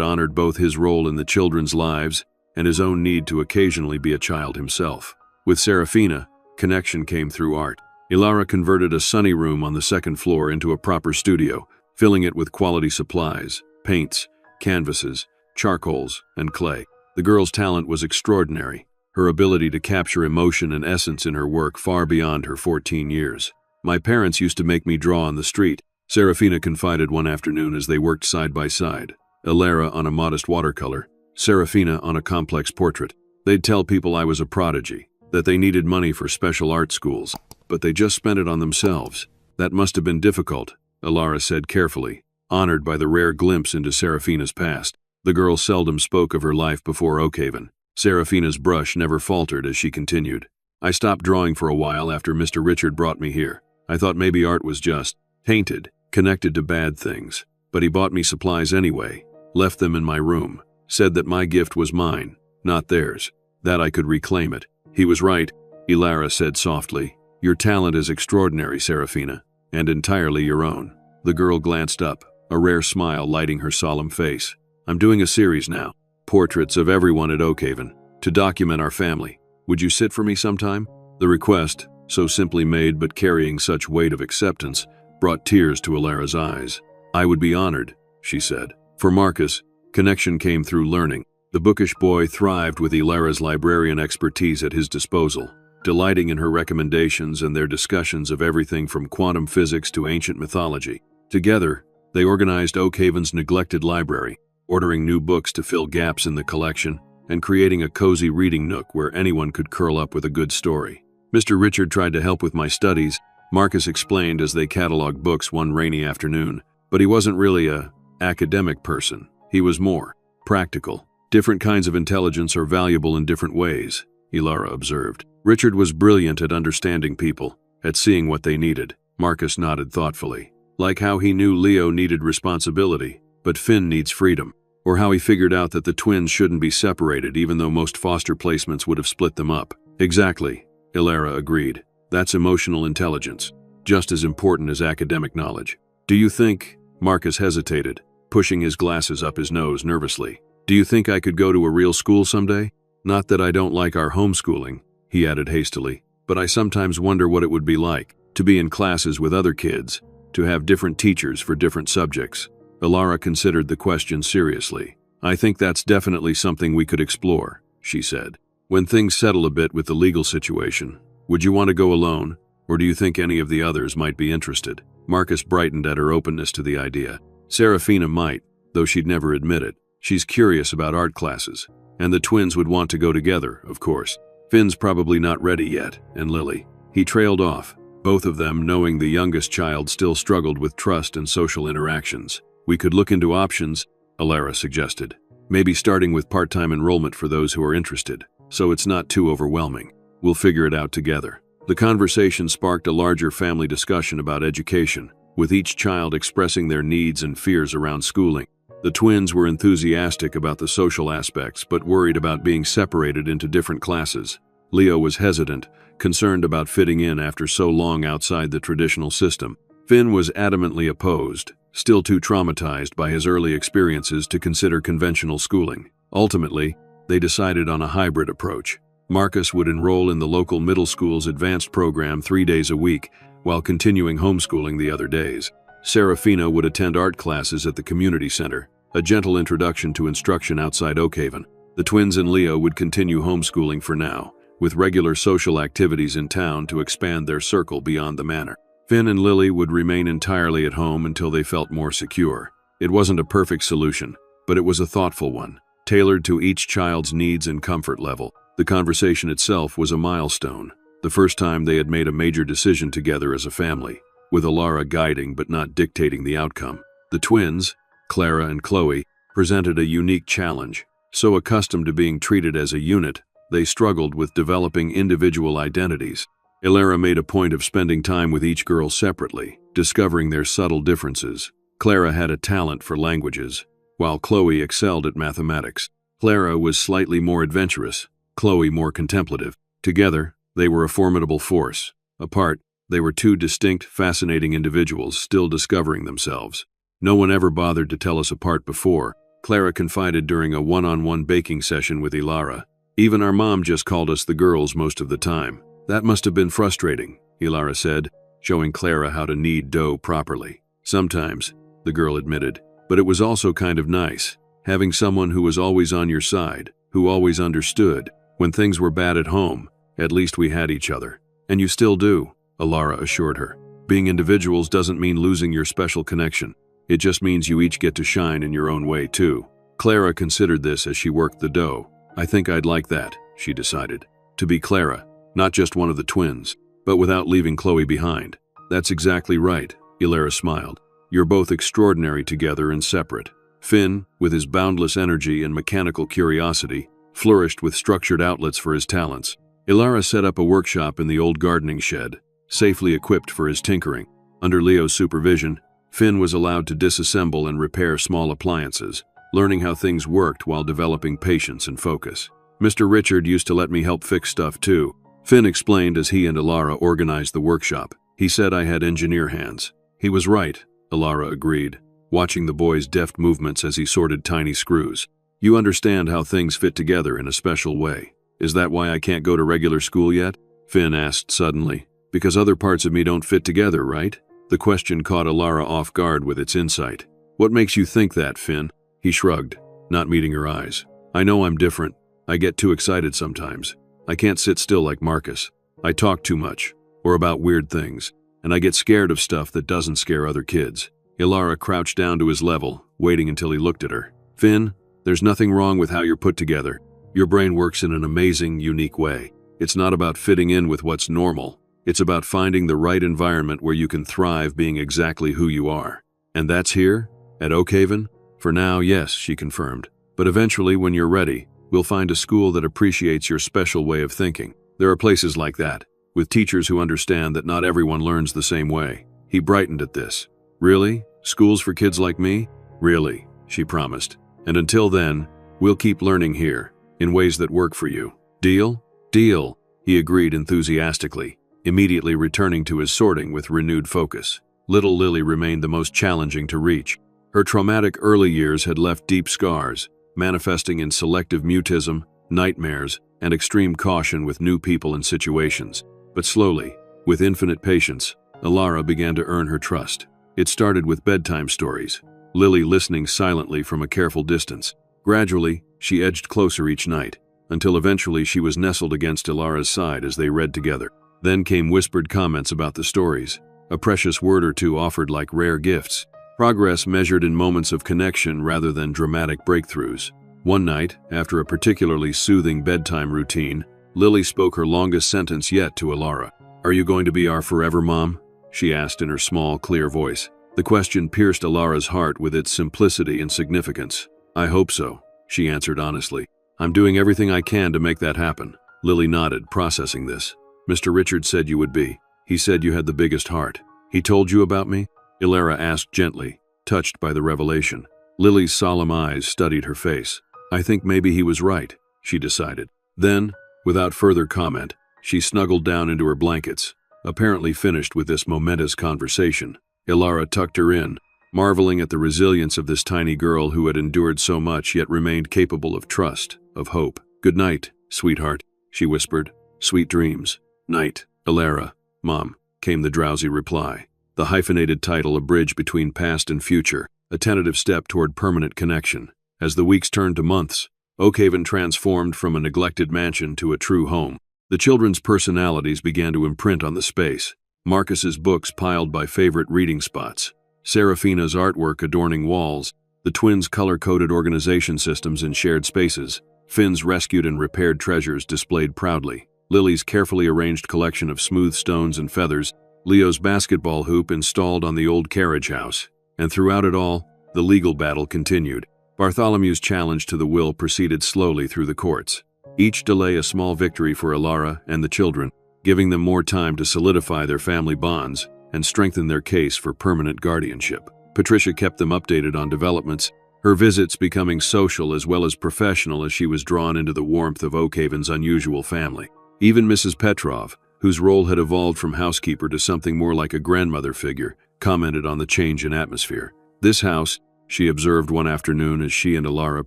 honored both his role in the children's lives and his own need to occasionally be a child himself. With Serafina, connection came through art. Ilara converted a sunny room on the second floor into a proper studio, filling it with quality supplies, paints, canvases, charcoals, and clay. The girl's talent was extraordinary, her ability to capture emotion and essence in her work far beyond her 14 years. "My parents used to make me draw on the street," Serafina confided one afternoon as they worked side by side. Ilara on a modest watercolor, Serafina on a complex portrait. "They'd tell people I was a prodigy, that they needed money for special art schools, but they just spent it on themselves. That must have been difficult," Ilara said carefully, honored by the rare glimpse into Serafina's past. The girl seldom spoke of her life before Oakhaven. Serafina's brush never faltered as she continued. "I stopped drawing for a while after Mr. Richard brought me here. I thought maybe art was just tainted, connected to bad things. But he bought me supplies anyway, left them in my room, said that my gift was mine, not theirs, that I could reclaim it. He was right," Ilara said softly. "Your talent is extraordinary, Serafina, and entirely your own." The girl glanced up, a rare smile lighting her solemn face. "I'm doing a series now, portraits of everyone at Oakhaven, to document our family. Would you sit for me sometime?" The request, so simply made but carrying such weight of acceptance, brought tears to Ilara's eyes. "I would be honored," she said. For Marcus, connection came through learning. The bookish boy thrived with Ilara's librarian expertise at his disposal, delighting in her recommendations and their discussions of everything from quantum physics to ancient mythology. Together, they organized Oakhaven's neglected library, ordering new books to fill gaps in the collection, and creating a cozy reading nook where anyone could curl up with a good story. "Mr. Richard tried to help with my studies," Marcus explained as they cataloged books one rainy afternoon, "but he wasn't really a academic person. He was more practical. Different kinds of intelligence are valuable in different ways," Ilara observed. "Richard was brilliant at understanding people, at seeing what they needed." Marcus nodded thoughtfully. "Like how he knew Leo needed responsibility, but Finn needs freedom. Or how he figured out that the twins shouldn't be separated even though most foster placements would have split them up." "Exactly," Ilara agreed. "That's emotional intelligence, just as important as academic knowledge." "Do you think," Marcus hesitated, pushing his glasses up his nose nervously, "do you think I could go to a real school someday? Not that I don't like our homeschooling," he added hastily, "but I sometimes wonder what it would be like, to be in classes with other kids, to have different teachers for different subjects." Ilara considered the question seriously. "I think that's definitely something we could explore," she said. "When things settle a bit with the legal situation, would you want to go alone, or do you think any of the others might be interested?" Marcus brightened at her openness to the idea. Serafina might, though she'd never admit it. She's curious about art classes, and the twins would want to go together, of course. Finn's probably not ready yet, and Lily. He trailed off, both of them knowing the youngest child still struggled with trust and social interactions. "We could look into options," Ilara suggested. "Maybe starting with part-time enrollment for those who are interested, so it's not too overwhelming. We'll figure it out together." The conversation sparked a larger family discussion about education, with each child expressing their needs and fears around schooling. The twins were enthusiastic about the social aspects, but worried about being separated into different classes. Leo was hesitant, concerned about fitting in after so long outside the traditional system. Finn was adamantly opposed, still too traumatized by his early experiences to consider conventional schooling. Ultimately, they decided on a hybrid approach. Marcus would enroll in the local middle school's advanced program 3 days a week, while continuing homeschooling the other days. Serafina would attend art classes at the community center, a gentle introduction to instruction outside Oakhaven. The twins and Leo would continue homeschooling for now, with regular social activities in town to expand their circle beyond the manor. Finn and Lily would remain entirely at home until they felt more secure. It wasn't a perfect solution, but it was a thoughtful one, tailored to each child's needs and comfort level. The conversation itself was a milestone, the first time they had made a major decision together as a family, with Ilara guiding but not dictating the outcome. The twins, Clara and Chloe, presented a unique challenge. So accustomed to being treated as a unit, they struggled with developing individual identities. Ilara made a point of spending time with each girl separately, discovering their subtle differences. Clara had a talent for languages, while Chloe excelled at mathematics. Clara was slightly more adventurous, Chloe more contemplative. Together, they were a formidable force. Apart, they were two distinct, fascinating individuals still discovering themselves. "No one ever bothered to tell us apart before," Clara confided during a one-on-one baking session with Ilara. "Even our mom just called us the girls most of the time." "That must have been frustrating," Ilara said, showing Clara how to knead dough properly. "Sometimes," the girl admitted, "but it was also kind of nice, having someone who was always on your side." who always understood. When things were bad at home, at least we had each other. And you still do, Alara assured her. Being individuals doesn't mean losing your special connection. It just means you each get to shine in your own way, too. Clara considered this as she worked the dough. I think I'd like that, she decided. To be Clara, not just one of the twins, but without leaving Chloe behind. That's exactly right, Alara smiled. You're both extraordinary together and separate. Finn, with his boundless energy and mechanical curiosity, flourished with structured outlets for his talents. Alara set up a workshop in the old gardening shed, safely equipped for his tinkering. Under Leo's supervision, Finn was allowed to disassemble and repair small appliances, learning how things worked while developing patience and focus. Mr. Richard used to let me help fix stuff too, Finn explained as he and Alara organized the workshop. He said I had engineer hands. He was right, Alara agreed, watching the boy's deft movements as he sorted tiny screws. You understand how things fit together in a special way. Is that why I can't go to regular school yet? Finn asked suddenly. Because other parts of me don't fit together, right? The question caught Alara off guard with its insight. What makes you think that, Finn? He shrugged, not meeting her eyes. I know I'm different. I get too excited sometimes. I can't sit still like Marcus. I talk too much, or about weird things, and I get scared of stuff that doesn't scare other kids. Alara crouched down to his level, waiting until he looked at her. Finn, there's nothing wrong with how you're put together. Your brain works in an amazing, unique way. It's not about fitting in with what's normal. It's about finding the right environment where you can thrive being exactly who you are. And that's here? At Oakhaven? For now, yes, she confirmed. But eventually, when you're ready, we'll find a school that appreciates your special way of thinking. There are places like that, with teachers who understand that not everyone learns the same way. He brightened at this. Really? Schools for kids like me? Really, she promised. And until then, we'll keep learning here, in ways that work for you. Deal? Deal, he agreed enthusiastically, immediately returning to his sorting with renewed focus. Little Lily remained the most challenging to reach. Her traumatic early years had left deep scars, manifesting in selective mutism, nightmares, and extreme caution with new people and situations. But slowly, with infinite patience, Alara began to earn her trust. It started with bedtime stories, Lily listening silently from a careful distance. Gradually, she edged closer each night, until eventually she was nestled against Alara's side as they read together. Then came whispered comments about the stories, a precious word or two offered like rare gifts. Progress measured in moments of connection rather than dramatic breakthroughs. One night, after a particularly soothing bedtime routine, Lily spoke her longest sentence yet to Alara. Are you going to be our forever mom? She asked in her small, clear voice. The question pierced Alara's heart with its simplicity and significance. I hope so, she answered honestly. I'm doing everything I can to make that happen. Lily nodded, processing this. Mr. Richard said you would be. He said you had the biggest heart. He told you about me? Alara asked gently, touched by the revelation. Lily's solemn eyes studied her face. I think maybe he was right, she decided. Then, without further comment, she snuggled down into her blankets, apparently finished with this momentous conversation. Alara tucked her in, marveling at the resilience of this tiny girl who had endured so much yet remained capable of trust, of hope. Good night, sweetheart, she whispered. Sweet dreams. Night, Alara. Mom, came the drowsy reply. The hyphenated title, a bridge between past and future, a tentative step toward permanent connection. As the weeks turned to months, Oakhaven transformed from a neglected mansion to a true home. The children's personalities began to imprint on the space. Marcus's books piled by favorite reading spots, Seraphina's artwork adorning walls, the twins' color-coded organization systems in shared spaces, Finn's rescued and repaired treasures displayed proudly, Lily's carefully arranged collection of smooth stones and feathers, Leo's basketball hoop installed on the old carriage house. And throughout it all, the legal battle continued. Bartholomew's challenge to the will proceeded slowly through the courts. Each delay a small victory for Alara and the children, giving them more time to solidify their family bonds and strengthen their case for permanent guardianship. Patricia kept them updated on developments, her visits becoming social as well as professional as she was drawn into the warmth of Oakhaven's unusual family. Even Mrs. Petrov, whose role had evolved from housekeeper to something more like a grandmother figure, commented on the change in atmosphere. This house, she observed one afternoon as she and Alara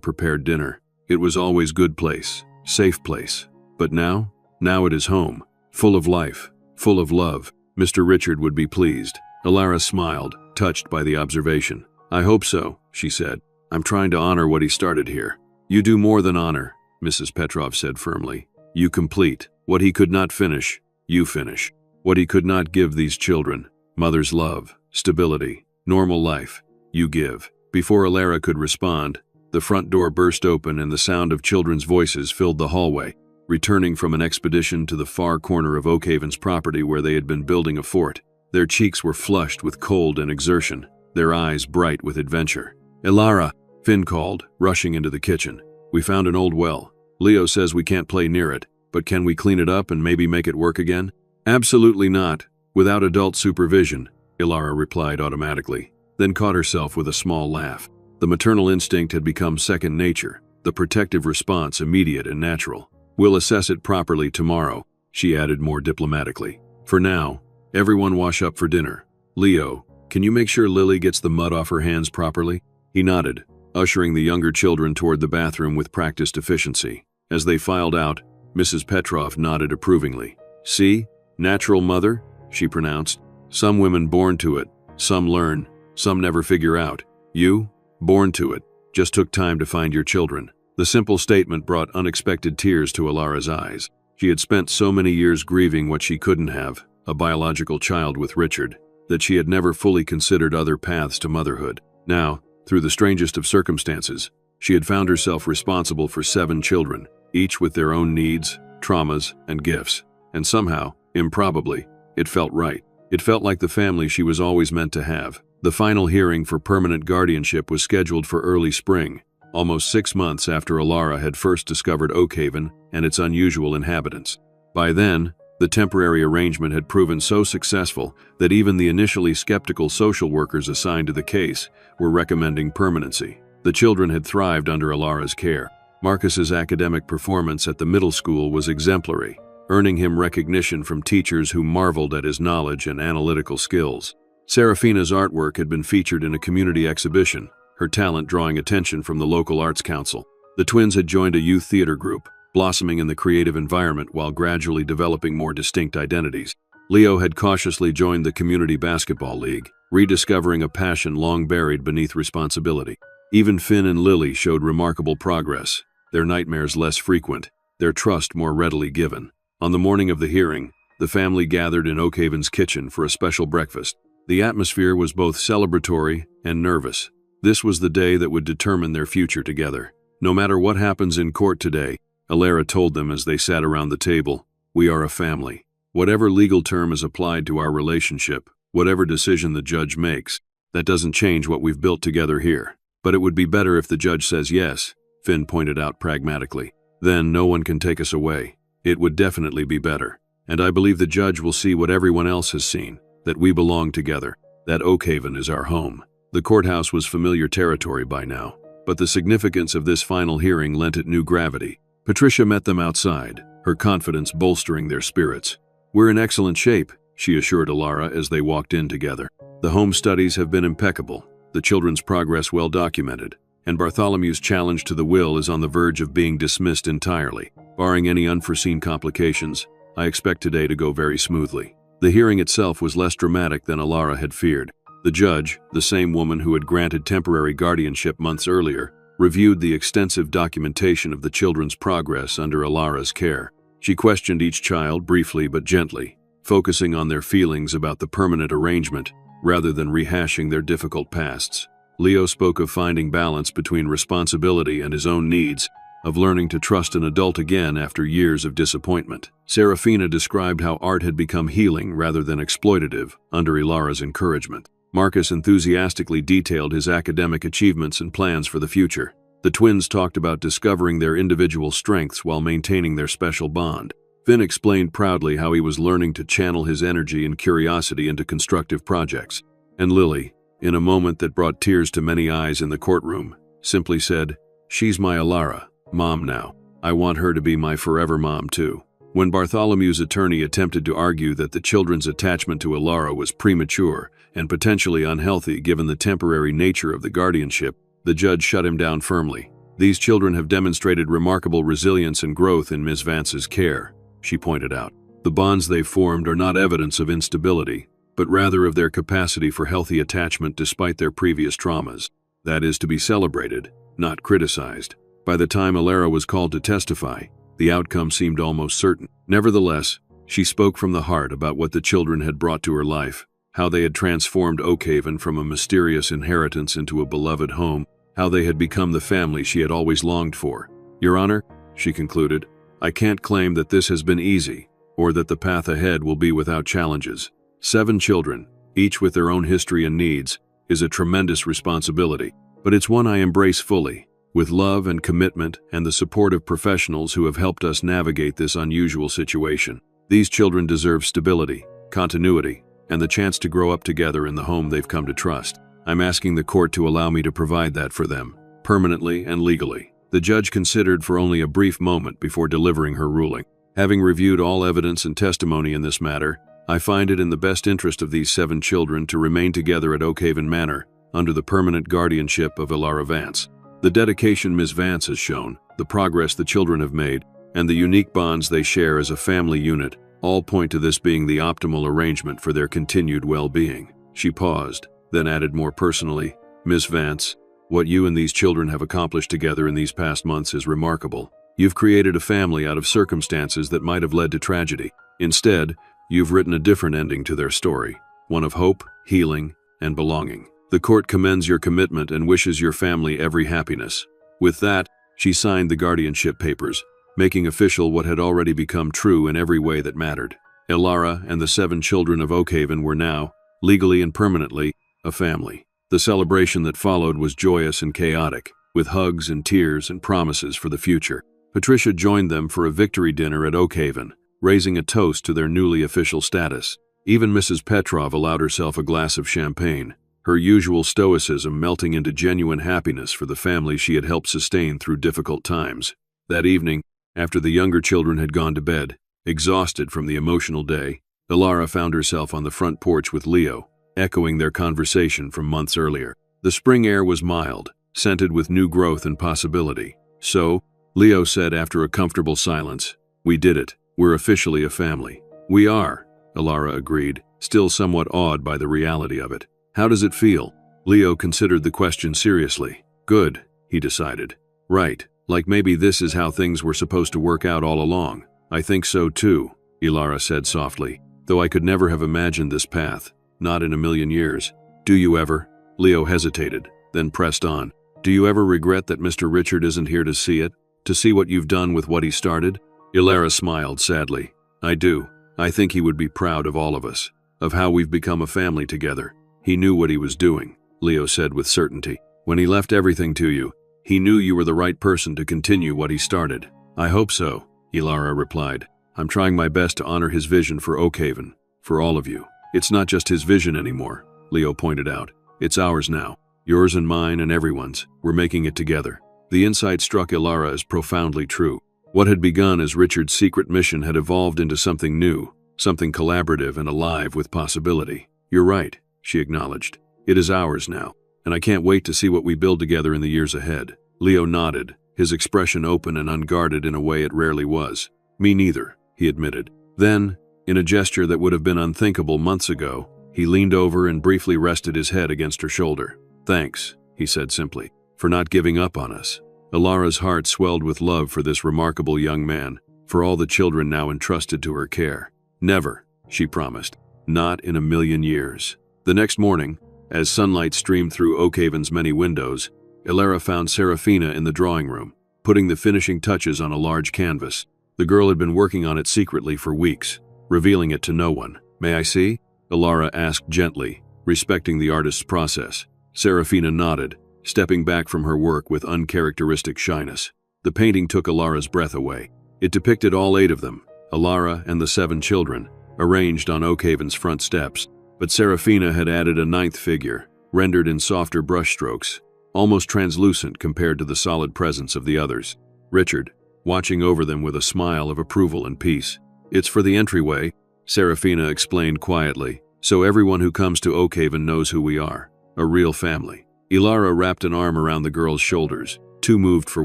prepared dinner. It was always good place, safe place. But now it is home, full of life, full of love. Mr. Richard would be pleased. Alara smiled, touched by the observation. I hope so, she said. I'm trying to honor what he started here. You do more than honor, Mrs. Petrov said firmly. You complete. What he could not finish, you finish. What he could not give these children, mother's love, stability, normal life, you give. Before Alara could respond, the front door burst open and the sound of children's voices filled the hallway, returning from an expedition to the far corner of Oakhaven's property where they had been building a fort. Their cheeks were flushed with cold and exertion, their eyes bright with adventure. Alara, Finn called, rushing into the kitchen. We found an old well. Leo says we can't play near it, but can we clean it up and maybe make it work again? Absolutely not, without adult supervision, Alara replied automatically, then caught herself with a small laugh. The maternal instinct had become second nature, the protective response immediate and natural. We'll assess it properly tomorrow, she added more diplomatically. For now, everyone wash up for dinner. Leo, can you make sure Lily gets the mud off her hands properly? He nodded, ushering the younger children toward the bathroom with practiced efficiency. As they filed out, Mrs. Petrov nodded approvingly. See? Natural mother, she pronounced. Some women born to it, some learn, some never figure out. You? Born to it. Just took time to find your children. The simple statement brought unexpected tears to Alara's eyes. She had spent so many years grieving what she couldn't have, a biological child with Richard, that she had never fully considered other paths to motherhood. Now, through the strangest of circumstances, she had found herself responsible for 7 children, each with their own needs, traumas, and gifts. And somehow, improbably, it felt right. It felt like the family she was always meant to have. The final hearing for permanent guardianship was scheduled for early spring, almost 6 months after Alara had first discovered Oakhaven and its unusual inhabitants. By then, the temporary arrangement had proven so successful that even the initially skeptical social workers assigned to the case were recommending permanency. The children had thrived under Alara's care. Marcus's academic performance at the middle school was exemplary, earning him recognition from teachers who marveled at his knowledge and analytical skills. Serafina's artwork had been featured in a community exhibition, her talent drawing attention from the local arts council. The twins had joined a youth theater group, blossoming in the creative environment while gradually developing more distinct identities. Leo had cautiously joined the community basketball league, rediscovering a passion long buried beneath responsibility. Even Finn and Lily showed remarkable progress, their nightmares less frequent, their trust more readily given. On the morning of the hearing, the family gathered in Oakhaven's kitchen for a special breakfast. The atmosphere was both celebratory and nervous. This was the day that would determine their future together. No matter what happens in court today, Alara told them as they sat around the table, we are a family. Whatever legal term is applied to our relationship, whatever decision the judge makes, that doesn't change what we've built together here. But it would be better if the judge says yes, Finn pointed out pragmatically. Then no one can take us away. It would definitely be better. And I believe the judge will see what everyone else has seen, that we belong together, that Oakhaven is our home. The courthouse was familiar territory by now, but the significance of this final hearing lent it new gravity. Patricia met them outside, her confidence bolstering their spirits. We're in excellent shape, she assured Alara as they walked in together. The home studies have been impeccable, the children's progress well documented, and Bartholomew's challenge to the will is on the verge of being dismissed entirely. Barring any unforeseen complications, I expect today to go very smoothly. The hearing itself was less dramatic than Alara had feared. The judge, the same woman who had granted temporary guardianship months earlier, reviewed the extensive documentation of the children's progress under Alara's care. She questioned each child briefly but gently, focusing on their feelings about the permanent arrangement rather than rehashing their difficult pasts. Leo spoke of finding balance between responsibility and his own needs, of learning to trust an adult again after years of disappointment. Serafina described how art had become healing rather than exploitative under Alara's encouragement. Marcus enthusiastically detailed his academic achievements and plans for the future. The twins talked about discovering their individual strengths while maintaining their special bond. Finn explained proudly how he was learning to channel his energy and curiosity into constructive projects. And Lily, in a moment that brought tears to many eyes in the courtroom, simply said, "She's my Alara, mom now. I want her to be my forever mom too." When Bartholomew's attorney attempted to argue that the children's attachment to Alara was premature and potentially unhealthy given the temporary nature of the guardianship, the judge shut him down firmly. "These children have demonstrated remarkable resilience and growth in Ms. Vance's care," she pointed out. "The bonds they've formed are not evidence of instability, but rather of their capacity for healthy attachment despite their previous traumas. That is to be celebrated, not criticized." By the time Alara was called to testify, the outcome seemed almost certain. Nevertheless, she spoke from the heart about what the children had brought to her life, how they had transformed Oakhaven from a mysterious inheritance into a beloved home, how they had become the family she had always longed for. Your Honor, she concluded, I can't claim that this has been easy, or that the path ahead will be without challenges. 7 children, each with their own history and needs, is a tremendous responsibility, but it's one I embrace fully, with love and commitment and the support of professionals who have helped us navigate this unusual situation. These children deserve stability, continuity, and the chance to grow up together in the home they've come to trust. I'm asking the court to allow me to provide that for them, permanently and legally. The judge considered for only a brief moment before delivering her ruling. Having reviewed all evidence and testimony in this matter, I find it in the best interest of these 7 children to remain together at Oakhaven Manor under the permanent guardianship of Alara Vance. The dedication Ms. Vance has shown, the progress the children have made, and the unique bonds they share as a family unit all point to this being the optimal arrangement for their continued well-being. She paused, then added more personally, Ms. Vance, what you and these children have accomplished together in these past months is remarkable. You've created a family out of circumstances that might have led to tragedy. Instead, you've written a different ending to their story, one of hope, healing, and belonging. The court commends your commitment and wishes your family every happiness. With that, she signed the guardianship papers, making official what had already become true in every way that mattered. Alara and the 7 children of Oakhaven were now, legally and permanently, a family. The celebration that followed was joyous and chaotic, with hugs and tears and promises for the future. Patricia joined them for a victory dinner at Oakhaven, raising a toast to their newly official status. Even Mrs. Petrov allowed herself a glass of champagne, her usual stoicism melting into genuine happiness for the family she had helped sustain through difficult times. That evening, after the younger children had gone to bed, exhausted from the emotional day, Alara found herself on the front porch with Leo, echoing their conversation from months earlier. The spring air was mild, scented with new growth and possibility. So, Leo said after a comfortable silence, we did it. We're officially a family. We are, Alara agreed, still somewhat awed by the reality of it. How does it feel? Leo considered the question seriously. Good, he decided. Right, like maybe this is how things were supposed to work out all along. I think so too, Alara said softly, though I could never have imagined this path, not in a million years. Do you ever? Leo hesitated, then pressed on. Do you ever regret that Mr. Richard isn't here to see it? To see what you've done with what he started? Alara smiled sadly. I do. I think he would be proud of all of us, of how we've become a family together. He knew what he was doing, Leo said with certainty. When he left everything to you, he knew you were the right person to continue what he started. I hope so, Alara replied. I'm trying my best to honor his vision for Oakhaven, for all of you. It's not just his vision anymore, Leo pointed out. It's ours now. Yours and mine and everyone's. We're making it together. The insight struck Alara as profoundly true. What had begun as Richard's secret mission had evolved into something new, something collaborative and alive with possibility. You're right, she acknowledged. It is ours now, and I can't wait to see what we build together in the years ahead. Leo nodded, his expression open and unguarded in a way it rarely was. Me neither, he admitted. Then, in a gesture that would have been unthinkable months ago, he leaned over and briefly rested his head against her shoulder. Thanks, he said simply, for not giving up on us. Alara's heart swelled with love for this remarkable young man, for all the children now entrusted to her care. Never, she promised. Not in a million years. The next morning, as sunlight streamed through Oakhaven's many windows, Alara found Serafina in the drawing room, putting the finishing touches on a large canvas. The girl had been working on it secretly for weeks, revealing it to no one. May I see? Alara asked gently, respecting the artist's process. Serafina nodded, stepping back from her work with uncharacteristic shyness. The painting took Alara's breath away. It depicted all 8 of them, Alara and the 7 children, arranged on Oakhaven's front steps. But Serafina had added a 9th figure, rendered in softer brushstrokes, almost translucent compared to the solid presence of the others. Richard, watching over them with a smile of approval and peace. It's for the entryway, Serafina explained quietly, so everyone who comes to Oakhaven knows who we are, a real family. Alara wrapped an arm around the girl's shoulders, too moved for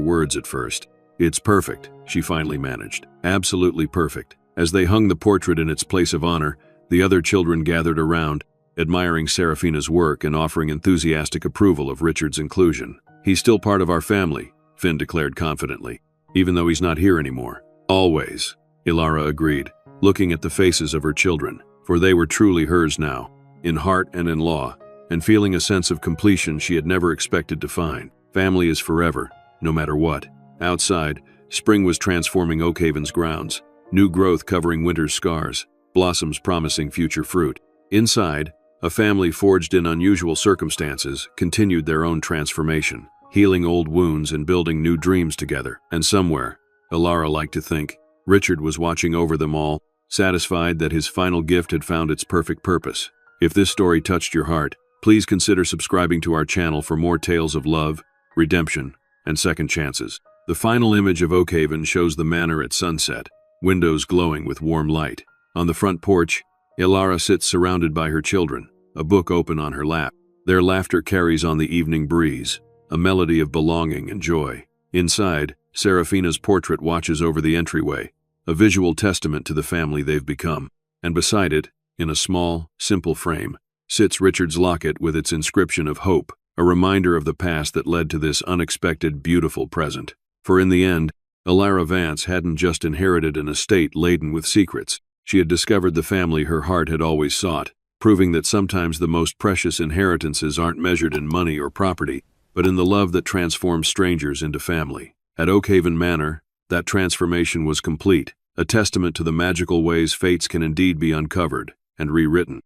words at first. It's perfect, she finally managed. Absolutely perfect. As they hung the portrait in its place of honor, the other children gathered around, admiring Serafina's work and offering enthusiastic approval of Richard's inclusion. He's still part of our family, Finn declared confidently. Even though he's not here anymore. Always, Ilara agreed, looking at the faces of her children, for they were truly hers now, in heart and in law, and feeling a sense of completion she had never expected to find. Family is forever, no matter what. Outside, spring was transforming Oakhaven's grounds, new growth covering winter's scars, blossoms promising future fruit. Inside, a family forged in unusual circumstances continued their own transformation, healing old wounds and building new dreams together. And somewhere, Ilara liked to think, Richard was watching over them all, satisfied that his final gift had found its perfect purpose. If this story touched your heart, please consider subscribing to our channel for more tales of love, redemption, and second chances. The final image of Oakhaven shows the manor at sunset, windows glowing with warm light. On the front porch, Ilara sits surrounded by her children, a book open on her lap. Their laughter carries on the evening breeze, a melody of belonging and joy. Inside, Serafina's portrait watches over the entryway, a visual testament to the family they've become. And beside it, in a small, simple frame, sits Richard's locket with its inscription of hope, a reminder of the past that led to this unexpected, beautiful present. For in the end, Ilara Vance hadn't just inherited an estate laden with secrets. She had discovered the family her heart had always sought, proving that sometimes the most precious inheritances aren't measured in money or property, but in the love that transforms strangers into family. At Oakhaven Manor, that transformation was complete, a testament to the magical ways fates can indeed be uncovered and rewritten.